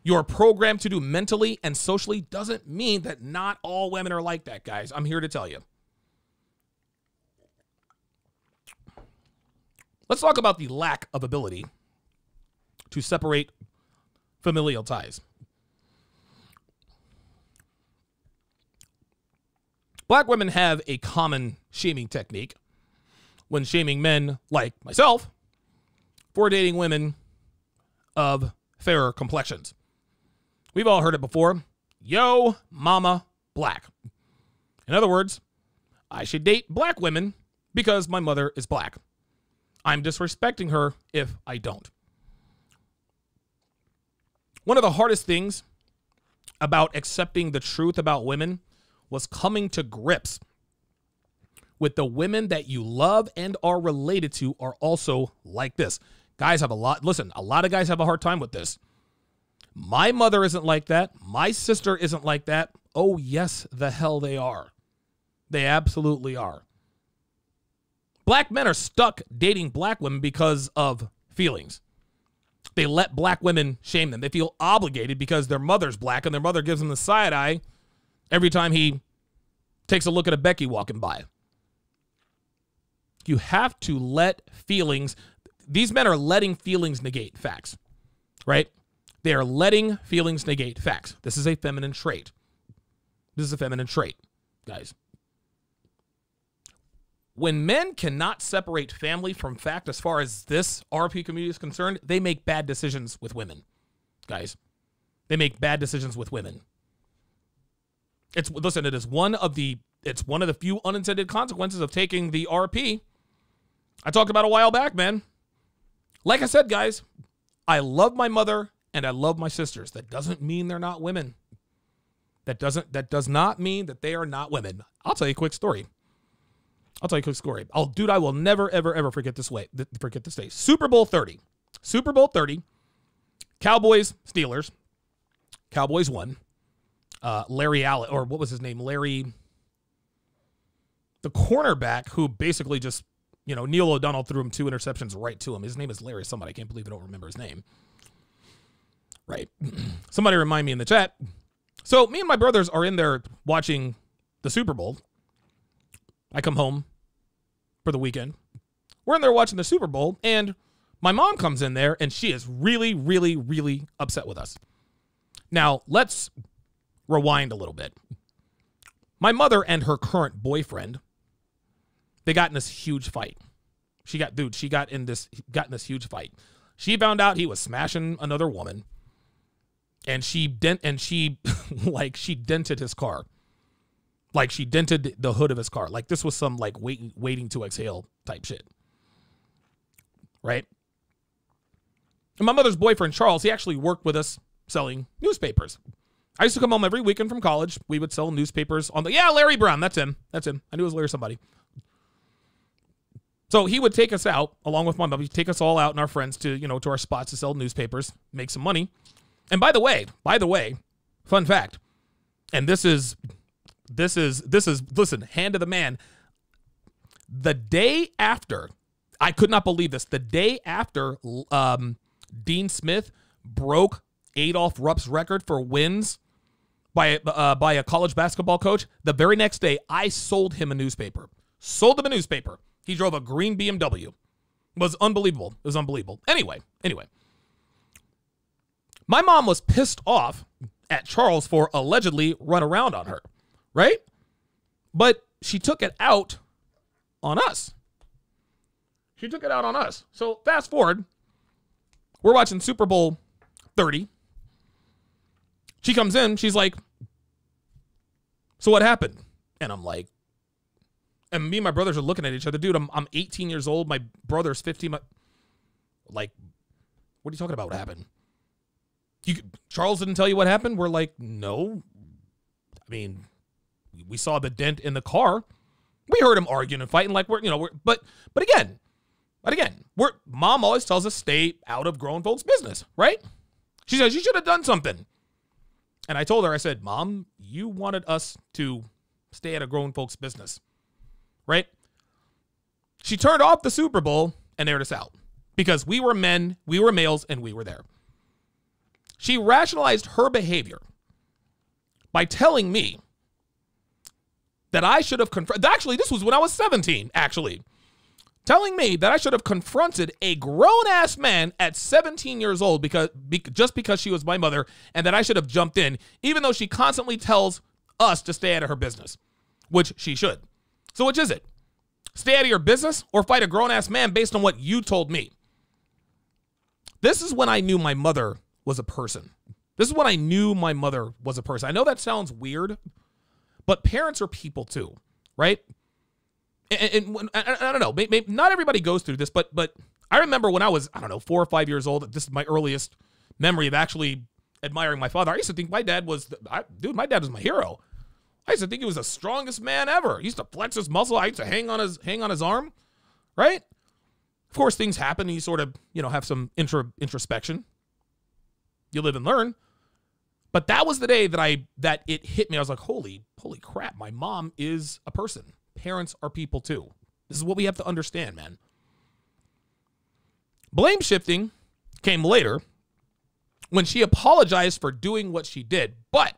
you're programmed to do mentally and socially doesn't mean that not all women are like that, guys. I'm here to tell you. Let's talk about the lack of ability to separate familial ties. Black women have a common shaming technique when shaming men like myself for dating women of fairer complexions. We've all heard it before. Yo, mama, black. In other words, I should date black women because my mother is black. I'm disrespecting her if I don't. One of the hardest things about accepting the truth about women was coming to grips with the women that you love and are related to are also like this. Guys have a lot of guys have a hard time with this. My mother isn't like that. My sister isn't like that. Oh, yes, the hell they are. They absolutely are. Black men are stuck dating black women because of feelings. They let black women shame them. They feel obligated because their mother's black and their mother gives them the side eye every time he takes a look at a Becky walking by. You have to let feelings, these men are letting feelings negate facts, right? They are letting feelings negate facts. This is a feminine trait. This is a feminine trait, guys. When men cannot separate family from fact as far as this RP community is concerned, they make bad decisions with women, guys. They make bad decisions with women. It is one of the it's one of the few unintended consequences of taking the RP I talked about a while back, man. Like I said, guys, I love my mother and I love my sisters. That doesn't mean they're not women. That does not mean that they are not women. I'll tell you a quick story. Dude, I will never, ever, ever forget this day. Super Bowl 30. Cowboys, Steelers. Cowboys won. Larry Allen, or what was his name? Larry, the cornerback who basically just, Neil O'Donnell threw him 2 interceptions right to him. His name is Larry somebody. I can't believe I don't remember his name. Right. Somebody remind me in the chat. So me and my brothers are in there watching the Super Bowl. I come home for the weekend. We're in there watching the Super Bowl, and my mom comes in there, and she is really, really, really upset with us. Now, let's rewind a little bit. My mother and her current boyfriend, they got in this huge fight. She got in this huge fight. She found out he was smashing another woman, and she dented his car. Like, she dented the hood of his car. Like, this was some, like, waiting to exhale type shit. Right? And my mother's boyfriend, Charles, he actually worked with us selling newspapers. I used to come home every weekend from college. We would sell newspapers on Larry Brown. That's him. I knew it was Larry somebody. So he would take us out, along with my mom. He'd take us all out and our friends to, to our spots to sell newspapers, make some money. And by the way, fun fact, and this is, listen, hand to the man. The day after, I could not believe this, the day after Dean Smith broke Adolph Rupp's record for wins by a college basketball coach, the very next day, I sold him a newspaper. He drove a green BMW. It was unbelievable. Anyway. My mom was pissed off at Charles for allegedly run around on her, right? But she took it out on us. So fast forward, we're watching Super Bowl 30. She comes in, she's like, so what happened? And I'm like, and me and my brothers are looking at each other. Dude, I'm 18 years old. My brother's 15. Like, what are you talking about? What happened? Charles didn't tell you what happened? We're like, no. I mean, we saw the dent in the car. We heard him arguing and fighting like but again, mom always tells us stay out of grown folks' business, right? She says, you should have done something. And I told her, I said, Mom, you wanted us to stay out of grown folks' business, right? She turned off the Super Bowl and aired us out because we were men, we were males, and we were there. She rationalized her behavior by telling me that I should have confronted, actually, this was when I was 17, actually. Telling me that I should have confronted a grown-ass man at 17 years old just because she was my mother, and that I should have jumped in, even though she constantly tells us to stay out of her business, which she should. So which is it? Stay out of your business or fight a grown-ass man based on what you told me? This is when I knew my mother was a person. I know that sounds weird, but parents are people too, right? And I don't know, maybe not everybody goes through this, but I remember when I was, 4 or 5 years old, this is my earliest memory of actually admiring my father. I used to think my dad was, my dad was my hero. I used to think he was the strongest man ever. He used to flex his muscle. I used to hang on his arm, right? Of course, things happen, and you sort of, have some introspection. You live and learn. But that was the day that it hit me. I was like, holy crap, my mom is a person. Parents are people too. This is what we have to understand, man. Blame shifting came later when she apologized for doing what she did, but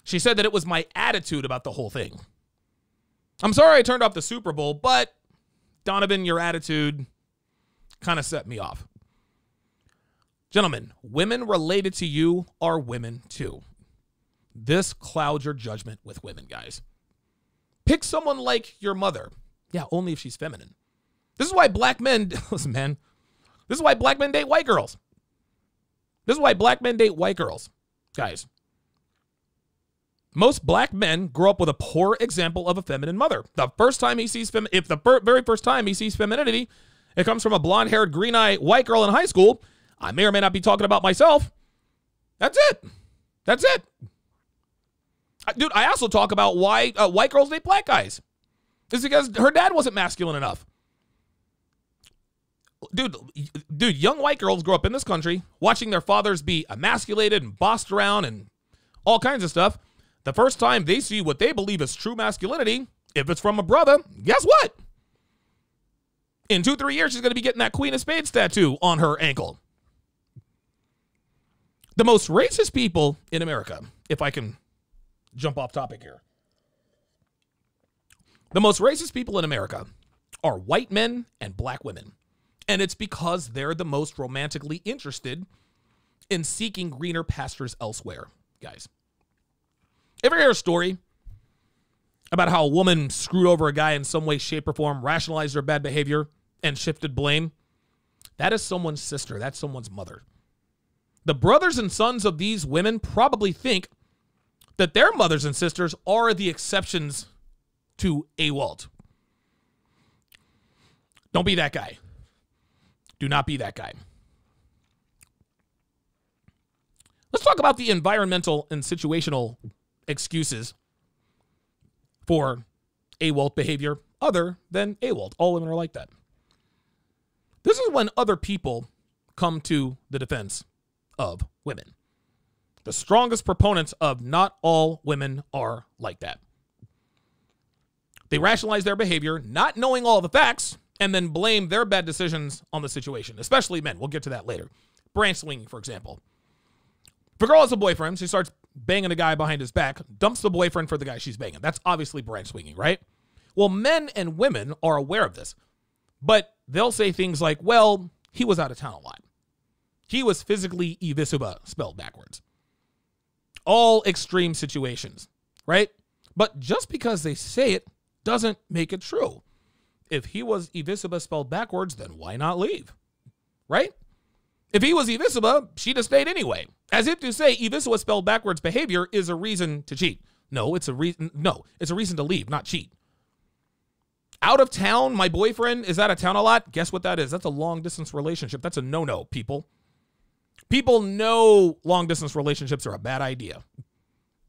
she said that it was my attitude about the whole thing. I'm sorry I turned off the Super Bowl, but Donovan, your attitude kind of set me off. Gentlemen, women related to you are women too. This clouds your judgment with women, guys. Pick someone like your mother. Yeah, only if she's feminine. This is why black men, listen, man. This is why black men date white girls. Guys. Most black men grow up with a poor example of a feminine mother. The first time he sees very first time he sees femininity, it comes from a blonde-haired, green-eyed white girl in high school. I may or may not be talking about myself. That's it. That's it. Dude, I also talk about why white girls date black guys. It's because her dad wasn't masculine enough. Dude, young white girls grow up in this country watching their fathers be emasculated and bossed around and all kinds of stuff. The first time they see what they believe is true masculinity, if it's from a brother, guess what? In 2-3 years, she's going to be getting that Queen of Spades tattoo on her ankle. The most racist people in America, if I can jump off topic here. The most racist people in America are white men and black women. And it's because they're the most romantically interested in seeking greener pastures elsewhere, guys. Ever hear a story about how a woman screwed over a guy in some way, shape, or form, rationalized their bad behavior, and shifted blame? That is someone's sister. That's someone's mother. The brothers and sons of these women probably think that their mothers and sisters are the exceptions to NAWALT. Don't be that guy. Do not be that guy. Let's talk about the environmental and situational excuses for NAWALT behavior other than NAWALT. All women are like that. This is when other people come to the defense of women. The strongest proponents of not all women are like that. They rationalize their behavior, not knowing all the facts, and then blame their bad decisions on the situation, especially men. We'll get to that later. Branch swinging, for example. If a girl has a boyfriend, she starts banging a guy behind his back, dumps the boyfriend for the guy she's banging. That's obviously branch swinging, right? Well, men and women are aware of this, but they'll say things like, well, he was out of town a lot. He was physically evisiva, spelled backwards. All extreme situations, right? But just because they say it doesn't make it true. If he was evisiva spelled backwards, then why not leave? Right? If he was evisiva, she'd have stayed anyway. As if to say evisiva spelled backwards behavior is a reason to cheat. No, it's a reason to leave, not cheat. Out of town, my boyfriend is out of town a lot. Guess what that is? That's a long distance relationship. That's a no-no, people. People know long distance relationships are a bad idea,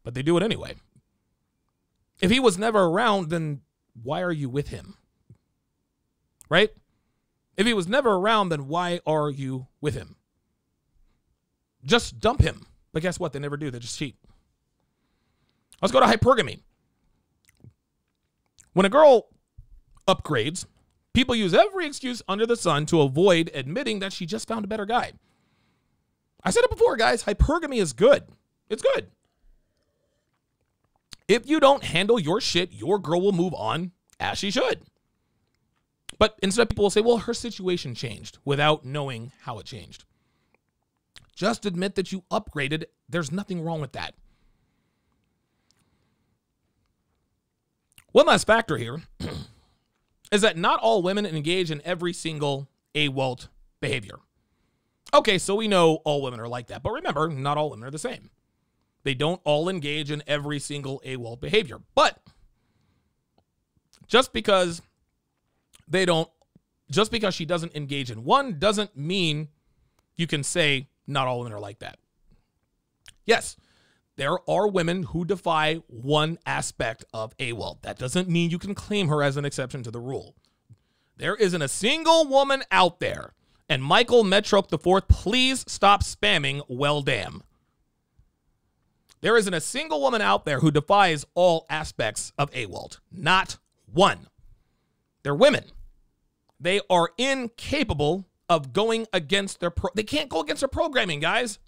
but they do it anyway. If he was never around, then why are you with him? Right? If he was never around, then why are you with him? Just dump him. But guess what? They never do. They just cheat. Let's go to hypergamy. When a girl upgrades, people use every excuse under the sun to avoid admitting that she just found a better guy. I said it before, guys. Hypergamy is good. It's good. If you don't handle your shit, your girl will move on as she should. But instead, people will say, well, her situation changed without knowing how it changed. Just admit that you upgraded. There's nothing wrong with that. One last factor here is that not all women engage in every single NAWALT behavior. Okay, so we know all women are like that. But remember, not all women are the same. They don't all engage in every single NAWALT behavior. But just because she doesn't engage in one doesn't mean you can say not all women are like that. Yes, there are women who defy one aspect of NAWALT. That doesn't mean you can claim her as an exception to the rule. There isn't a single woman out there. And Michael Metroke IV, please stop spamming well damn. There isn't a single woman out there who defies all aspects of NAWALT. Not one. They're women. They are incapable of going against their they can't go against their programming, guys.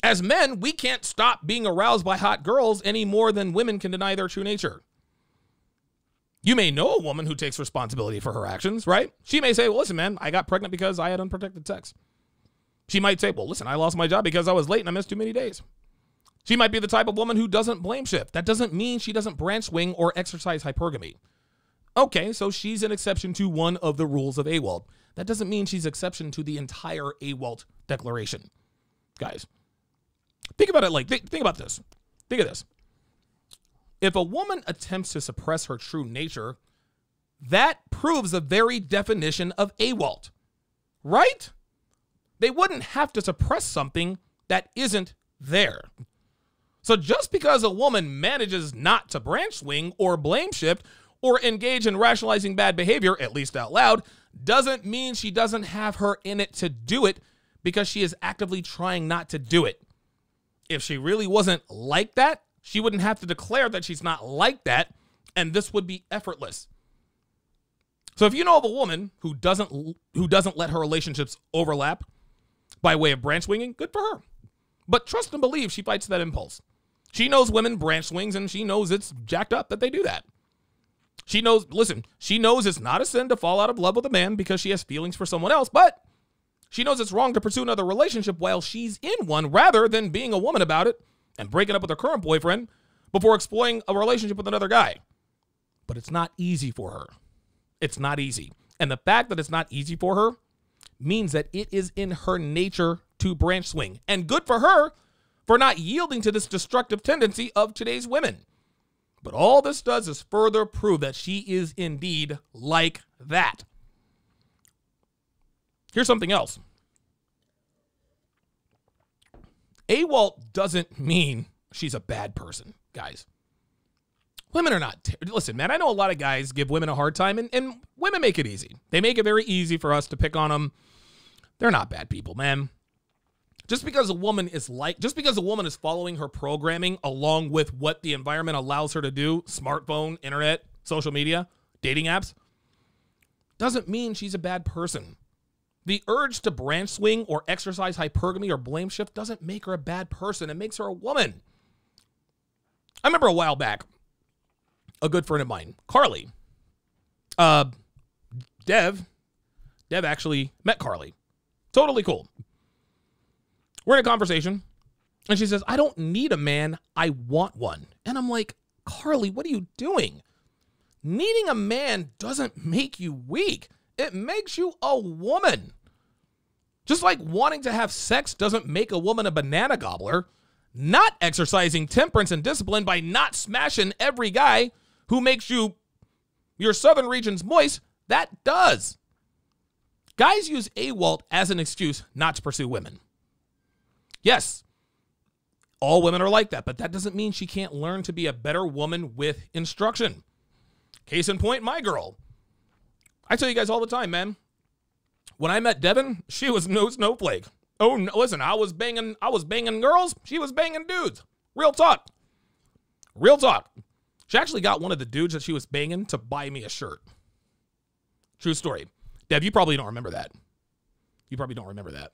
As men, we can't stop being aroused by hot girls any more than women can deny their true nature. You may know a woman who takes responsibility for her actions, right? She may say, well, listen, man, I got pregnant because I had unprotected sex. She might say, well, listen, I lost my job because I was late and I missed too many days. She might be the type of woman who doesn't blame shift. That doesn't mean she doesn't branch swing or exercise hypergamy. Okay, so she's an exception to one of the rules of NAWALT. That doesn't mean she's an exception to the entire NAWALT declaration. Guys, think about it think about this. Think of this. If a woman attempts to suppress her true nature, that proves the very definition of AWOLT, right? They wouldn't have to suppress something that isn't there. So just because a woman manages not to branch swing or blame shift or engage in rationalizing bad behavior, at least out loud, doesn't mean she doesn't have her in it to do it because she is actively trying not to do it. If she really wasn't like that, she wouldn't have to declare that she's not like that, and this would be effortless. So if you know of a woman who doesn't let her relationships overlap by way of branch swinging, good for her. But trust and believe she fights that impulse. She knows women branch swings, and she knows it's jacked up that they do that. She knows it's not a sin to fall out of love with a man because she has feelings for someone else, but she knows it's wrong to pursue another relationship while she's in one rather than being a woman about it and breaking up with her current boyfriend before exploring a relationship with another guy. But it's not easy for her. It's not easy. And the fact that it's not easy for her means that it is in her nature to branch swing. And good for her for not yielding to this destructive tendency of today's women. But all this does is further prove that she is indeed like that. Here's something else. AWOLT doesn't mean she's a bad person, guys. Women are not. Listen, man, I know a lot of guys give women a hard time, and women make it easy. They make it very easy for us to pick on them. They're not bad people, man. Just because a woman is following her programming along with what the environment allows her to do, smartphone, internet, social media, dating apps, doesn't mean she's a bad person. The urge to branch swing or exercise hypergamy or blame shift doesn't make her a bad person. It makes her a woman. I remember a while back, a good friend of mine, Carly, Dev actually met Carly. Totally cool. We're in a conversation, and she says, I don't need a man, I want one. And I'm like, Carly, what are you doing? Needing a man doesn't make you weak. It makes you a woman. Just like wanting to have sex doesn't make a woman a banana gobbler, not exercising temperance and discipline by not smashing every guy who makes you your southern regions moist, that does. Guys use AWOLT as an excuse not to pursue women. Yes, all women are like that, but that doesn't mean she can't learn to be a better woman with instruction. Case in point, my girl. I tell you guys all the time, man. When I met Devin, she was no snowflake. Oh, no, listen, I was banging girls. She was banging dudes. Real talk. Real talk. She actually got one of the dudes that she was banging to buy me a shirt. True story. Dev, you probably don't remember that. You probably don't remember that.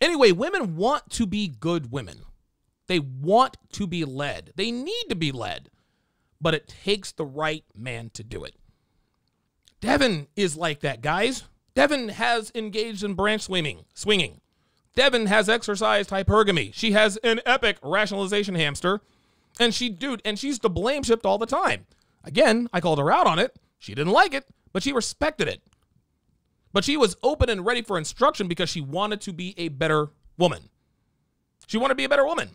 Anyway, women want to be good women. They want to be led. They need to be led. But it takes the right man to do it. Devin is like that, guys. Devin has engaged in branch swinging. Devin has exercised hypergamy. She has an epic rationalization hamster. And she's to blame shift all the time. Again, I called her out on it. She didn't like it, but she respected it. But she was open and ready for instruction because she wanted to be a better woman. She wanted to be a better woman.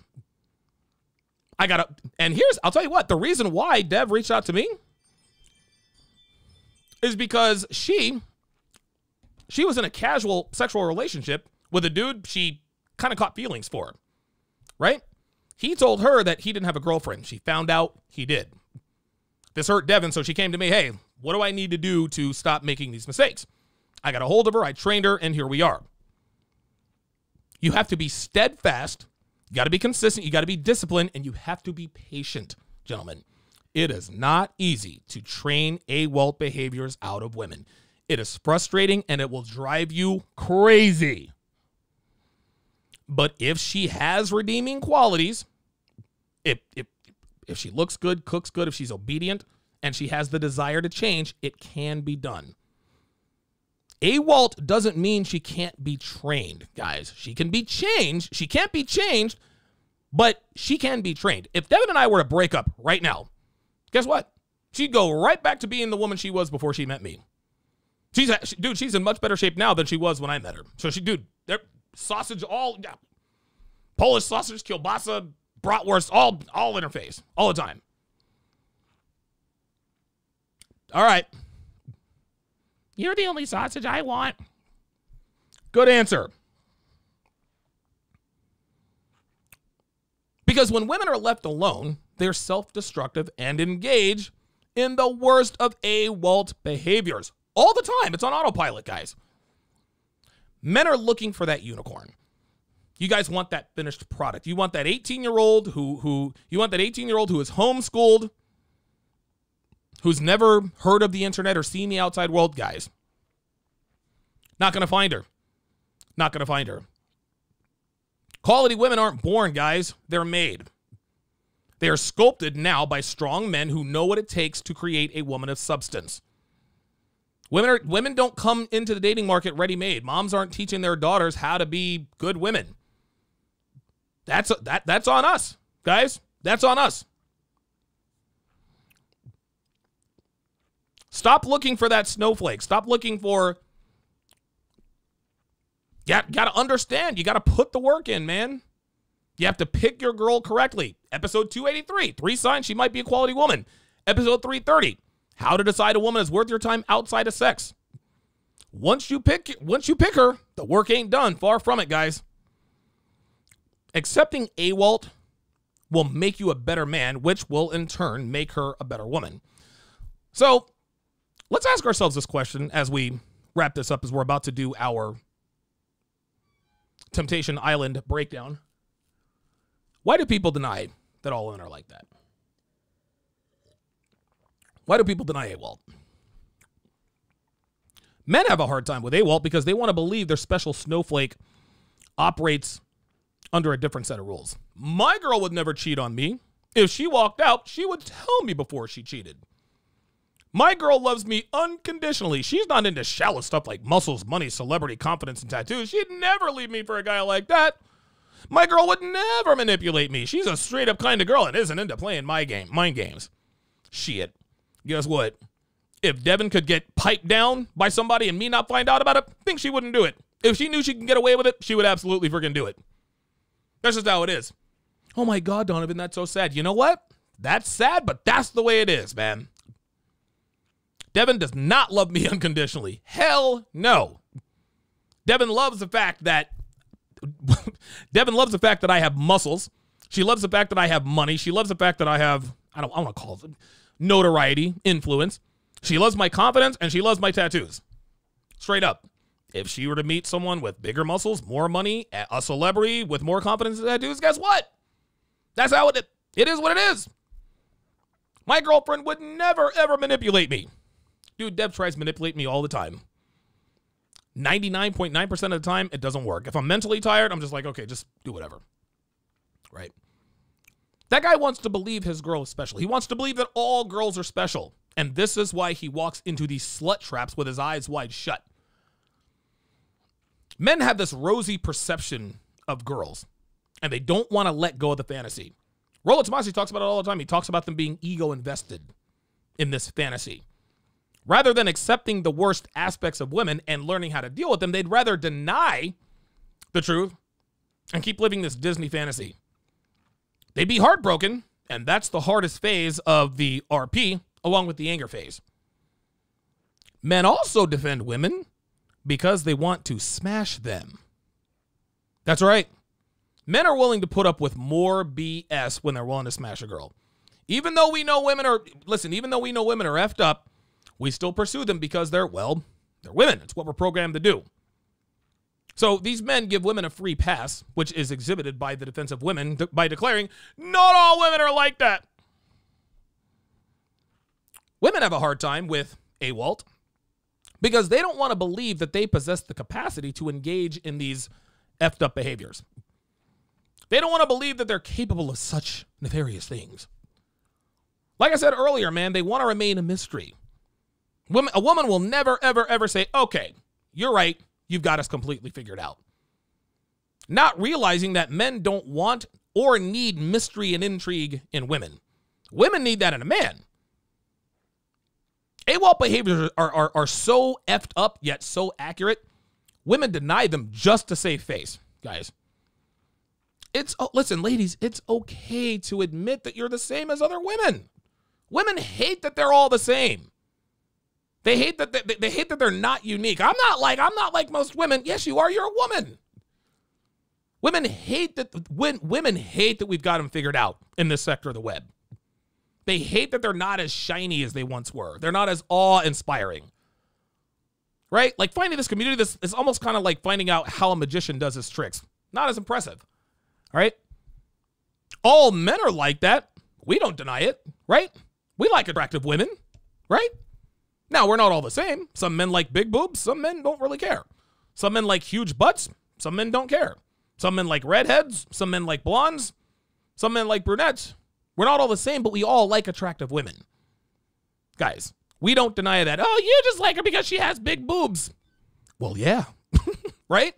I'll tell you what, the reason why Dev reached out to me is because she was in a casual sexual relationship with a dude she kind of caught feelings for, right? He told her that he didn't have a girlfriend. She found out he did. This hurt Devin, so she came to me, hey, what do I need to do to stop making these mistakes? I got a hold of her, I trained her, and here we are. You have to be steadfast, you got to be consistent, you got to be disciplined, and you have to be patient, gentlemen. It is not easy to train AWOLT behaviors out of women. It is frustrating, and it will drive you crazy. But if she has redeeming qualities, if she looks good, cooks good, if she's obedient, and she has the desire to change, it can be done. AWOLT doesn't mean she can't be trained, guys. She can be changed. She can't be changed, but she can be trained. If Devin and I were to break up right now, guess what? She'd go right back to being the woman she was before she met me. She's in much better shape now than she was when I met her. So they're sausage, Polish sausage, kielbasa, bratwurst, all in her face, all the time. All right. You're the only sausage I want. Good answer. Because when women are left alone, they're self-destructive and engage in the worst of AWOLT behaviors. All the time. It's on autopilot, guys. Men are looking for that unicorn. You guys want that finished product. You want that 18-year-old who you want that 18-year-old who is homeschooled, who's never heard of the internet or seen the outside world, guys. Not going to find her. Not going to find her. Quality women aren't born, guys. They're made. They are sculpted now by strong men who know what it takes to create a woman of substance. Women don't come into the dating market ready-made. Moms aren't teaching their daughters how to be good women. That's on us, guys. That's on us. Stop looking for that snowflake. Stop looking for... You got to understand. You got to put the work in, man. You have to pick your girl correctly. Episode 283, 3 signs she might be a quality woman. Episode 330, how to decide a woman is worth your time outside of sex. Once you pick her, the work ain't done. Far from it, guys. Accepting AWOLT will make you a better man, which will in turn make her a better woman. So let's ask ourselves this question as we wrap this up, as we're about to do our Temptation Island breakdown. Why do people deny that all women are like that? Why do people deny AWOLT? Men have a hard time with AWOLT because they want to believe their special snowflake operates under a different set of rules. My girl would never cheat on me. If she walked out, she would tell me before she cheated. My girl loves me unconditionally. She's not into shallow stuff like muscles, money, celebrity, confidence, and tattoos. She'd never leave me for a guy like that. My girl would never manipulate me. She's a straight-up kind of girl and isn't into playing mind games. Shit. Guess what? If Devin could get piped down by somebody and me not find out about it, I think she wouldn't do it. If she knew she could get away with it, she would absolutely freaking do it. That's just how it is. Oh my God, Donovan, that's so sad. You know what? That's sad, but that's the way it is, man. Devin does not love me unconditionally. Hell no. Devin loves the fact that I have muscles. She loves the fact that I have money. She loves the fact that I have, I want to call it notoriety, influence. She loves my confidence and she loves my tattoos. Straight up. If she were to meet someone with bigger muscles, more money, a celebrity with more confidence and tattoos, guess what? That's how it is what it is. My girlfriend would never, ever manipulate me. Dude, Dev tries to manipulate me all the time. 99.9% of the time, it doesn't work. If I'm mentally tired, I'm just like, okay, just do whatever. Right? That guy wants to believe his girl is special. He wants to believe that all girls are special. And this is why he walks into these slut traps with his eyes wide shut. Men have this rosy perception of girls, and they don't want to let go of the fantasy. Rollo Tomasi talks about it all the time. He talks about them being ego invested in this fantasy. Rather than accepting the worst aspects of women and learning how to deal with them, they'd rather deny the truth and keep living this Disney fantasy. They'd be heartbroken, and that's the hardest phase of the RP, along with the anger phase. Men also defend women because they want to smash them. That's right. Men are willing to put up with more BS when they're willing to smash a girl. Even though we know women are effed up, we still pursue them because they're women. It's what we're programmed to do. So these men give women a free pass, which is exhibited by the defense of women by declaring, not all women are like that. Women have a hard time with AWOLT because they don't want to believe that they possess the capacity to engage in these effed up behaviors. They don't want to believe that they're capable of such nefarious things. Like I said earlier, man, they want to remain a mystery. A woman will never, ever, ever say, okay, you're right, you've got us completely figured out. Not realizing that men don't want or need mystery and intrigue in women. Women need that in a man. AWOLT behaviors are so effed up, yet so accurate. Women deny them just to save face, guys. Listen, ladies, it's okay to admit that you're the same as other women. Women hate that they're all the same. They hate that they hate that they're not unique. I'm not like most women. Yes, you are. You're a woman. Women hate that women hate that we've got them figured out in this sector of the web. They hate that they're not as shiny as they once were. They're not as awe-inspiring. Right? Like finding this community, this is almost kind of like finding out how a magician does his tricks. Not as impressive. All right? All men are like that. We don't deny it, right? We like attractive women, right? Now, we're not all the same. Some men like big boobs. Some men don't really care. Some men like huge butts. Some men don't care. Some men like redheads. Some men like blondes. Some men like brunettes. We're not all the same, but we all like attractive women. Guys, we don't deny that. Oh, you just like her because she has big boobs. Well, yeah. Right?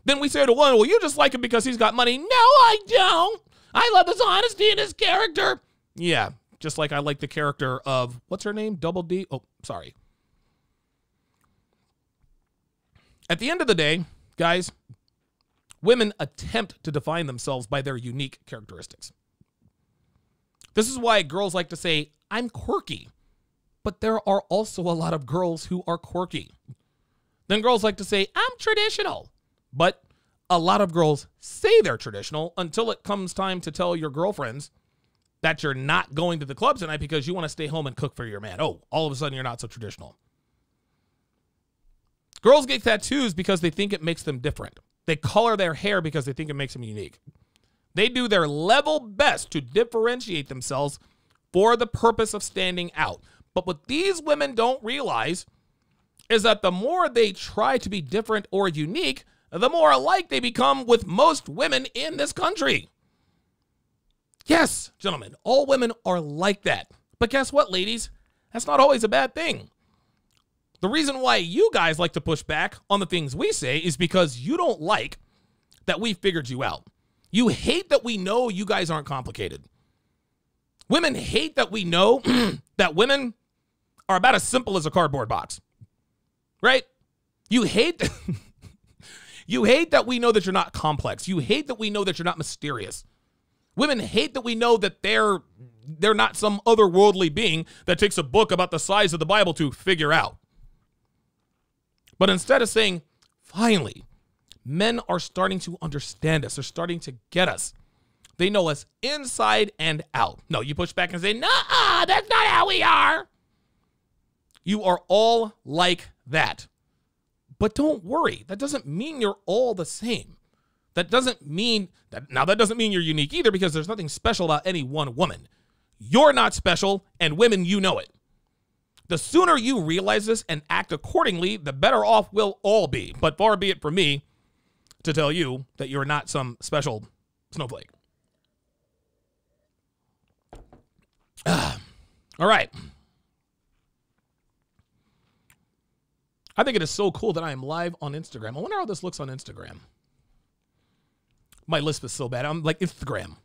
Then we say to one, well, you just like him because he's got money. No, I don't. I love his honesty and his character. Yeah, just like I like the character of, what's her name? Double D? Oh, sorry. At the end of the day, guys, women attempt to define themselves by their unique characteristics. This is why girls like to say, I'm quirky. But there are also a lot of girls who are quirky. Then girls like to say, I'm traditional. But a lot of girls say they're traditional until it comes time to tell your girlfriends that you're not going to the club tonight because you want to stay home and cook for your man. Oh, all of a sudden you're not so traditional. Girls get tattoos because they think it makes them different. They color their hair because they think it makes them unique. They do their level best to differentiate themselves for the purpose of standing out. But what these women don't realize is that the more they try to be different or unique, the more alike they become with most women in this country. Yes, gentlemen, all women are like that. But guess what, ladies? That's not always a bad thing. The reason why you guys like to push back on the things we say is because you don't like that we figured you out. You hate that we know you guys aren't complicated. Women hate that we know that women are about as simple as a cardboard box. Right? You hate you hate that we know that you're not complex. You hate that we know that you're not mysterious. Women hate that we know that they're not some otherworldly being that takes a book about the size of the Bible to figure out. But instead of saying, finally, men are starting to understand us. They're starting to get us. They know us inside and out. No, you push back and say, nah, that's not how we are. You are all like that. But don't worry. That doesn't mean you're all the same. That doesn't mean you're unique either, because there's nothing special about any one woman. You're not special, and women, you know it. The sooner you realize this and act accordingly, the better off we'll all be. But far be it from me to tell you that you're not some special snowflake. All right. I think it is so cool that I am live on Instagram. I wonder how this looks on Instagram. My lisp is so bad. I'm like Instagram.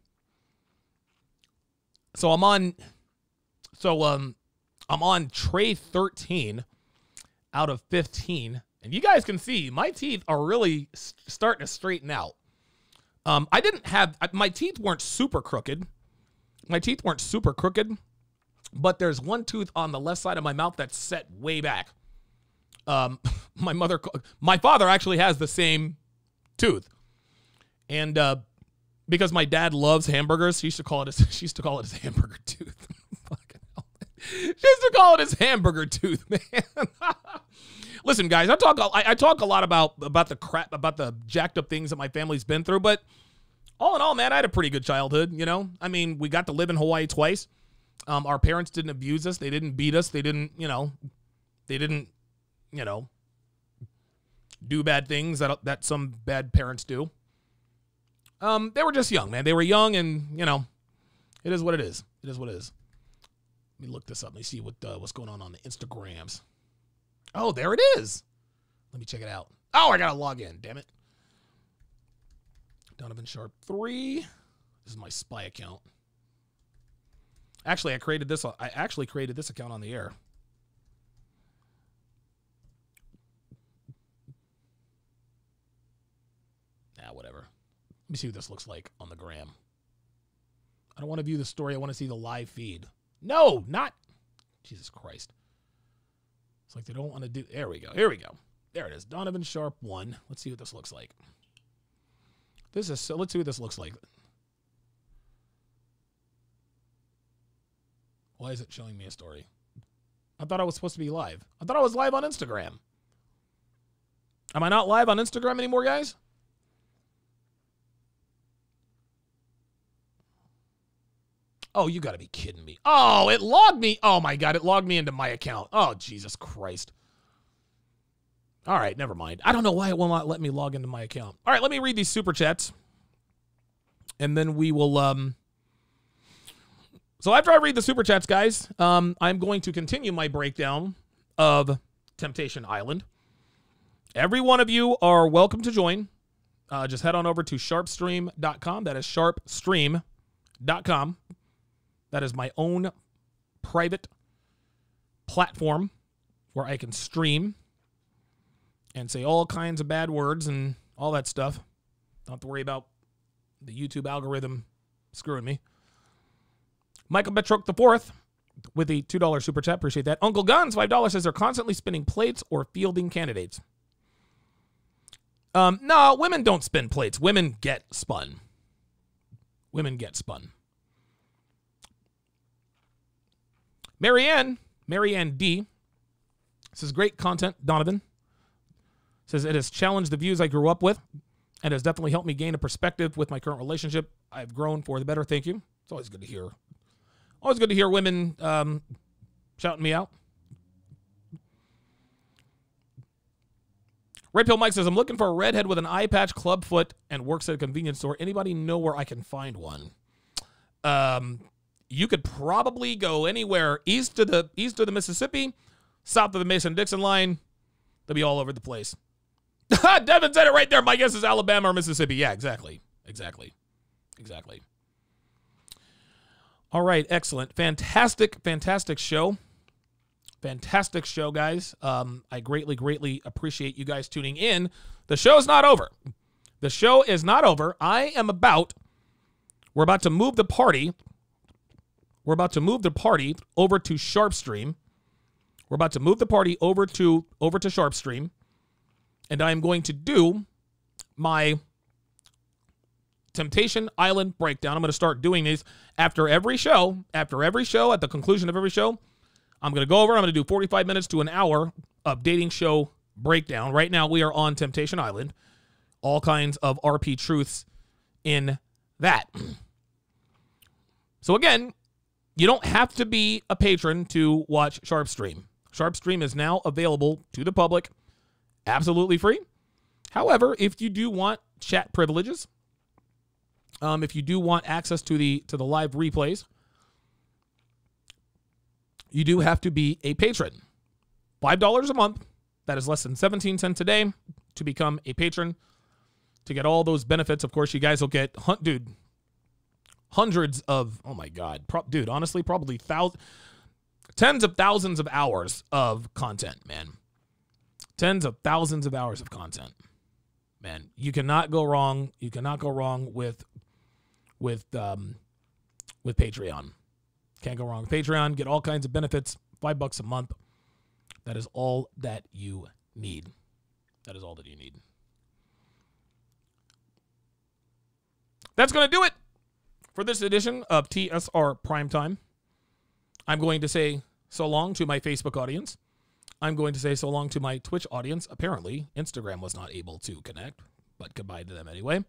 So I'm on tray 13 out of 15. And you guys can see my teeth are really starting to straighten out. My teeth weren't super crooked. But there's one tooth on the left side of my mouth that's set way back. My father actually has the same tooth. And because my dad loves hamburgers, she used to call it his hamburger tooth. Fucking hell. She used to call it his hamburger tooth, man. Listen, guys, I talk a lot about the jacked up things that my family's been through, but all in all, man, I had a pretty good childhood, you know? I mean, we got to live in Hawaii twice. Our parents didn't abuse us. They didn't beat us. They didn't, do bad things that some bad parents do. They were just young, man. They were young, and, it is what it is. It is what it is. Let me look this up. Let me see what's going on the Instagrams. Oh, there it is. Let me check it out. Oh, I got to log in. Damn it. Donovan Sharpe 3. This is my spy account. Actually, I actually created this account on the air. Whatever. Let me see what this looks like on the gram. I don't want to view the story. I want to see the live feed. No, not. Jesus Christ. It's like they don't want to do. There we go. Here we go. There it is. Donovan Sharpe 1. Let's see what this looks like. Let's see what this looks like. Why is it showing me a story? I thought I was supposed to be live. I thought I was live on Instagram. Am I not live on Instagram anymore, guys? Oh, you got to be kidding me. Oh, it logged me. Oh, my God. It logged me into my account. Oh, Jesus Christ. All right, never mind. I don't know why it will not let me log into my account. All right, let me read these super chats. And then we will... So after I read the super chats, guys, I'm going to continue my breakdown of Temptation Island. Every one of you are welcome to join. Just head on over to sharpestream.com. That is sharpestream.com. That is my own private platform where I can stream and say all kinds of bad words and all that stuff. Don't have to worry about the YouTube algorithm screwing me. Michael Betrock IV with the $2 super chat. Appreciate that. Uncle Guns, $5, says they're constantly spinning plates or fielding candidates. No, women don't spin plates. Women get spun. Women get spun. Marianne D says, great content, Donovan. Says, it has challenged the views I grew up with and has definitely helped me gain a perspective with my current relationship. I've grown for the better. Thank you. It's always good to hear. Always good to hear women shouting me out. Red Pill Mike says, I'm looking for a redhead with an eye patch, club foot, and works at a convenience store. Anybody know where I can find one? You could probably go anywhere east of the Mississippi, south of the Mason-Dixon line. They'll be all over the place. Devin said it right there. My guess is Alabama or Mississippi. Yeah, exactly. Exactly. All right, excellent. Fantastic show. Fantastic show, guys. I greatly appreciate you guys tuning in. The show's not over. The show is not over. We're about to move the party. We're about to move the party over to SharpeStream. We're about to move the party over to SharpeStream. And I'm going to do my Temptation Island breakdown. I'm going to start doing these after every show. At the conclusion of every show, I'm going to go over. I'm going to do 45 minutes to an hour of dating show breakdown. Right now, we are on Temptation Island. All kinds of RP truths in that. So again, you don't have to be a patron to watch SharpeStream. SharpeStream is now available to the public, absolutely free. However, if you do want chat privileges, if you do want access to the live replays, you do have to be a patron. $5 a month. That is less than 17 cents a day to become a patron. To get all those benefits, of course, you guys will get, hundreds of, oh my God, honestly, probably tens of thousands of hours of content, man. Tens of thousands of hours of content. Man, you cannot go wrong. You cannot go wrong with Patreon. Can't go wrong with Patreon. Get all kinds of benefits. $5 a month. That is all that you need. That is all that you need. That's going to do it for this edition of TSR Primetime. I'm going to say so long to my Facebook audience. I'm going to say so long to my Twitch audience. Apparently, Instagram was not able to connect, but goodbye to them anyway.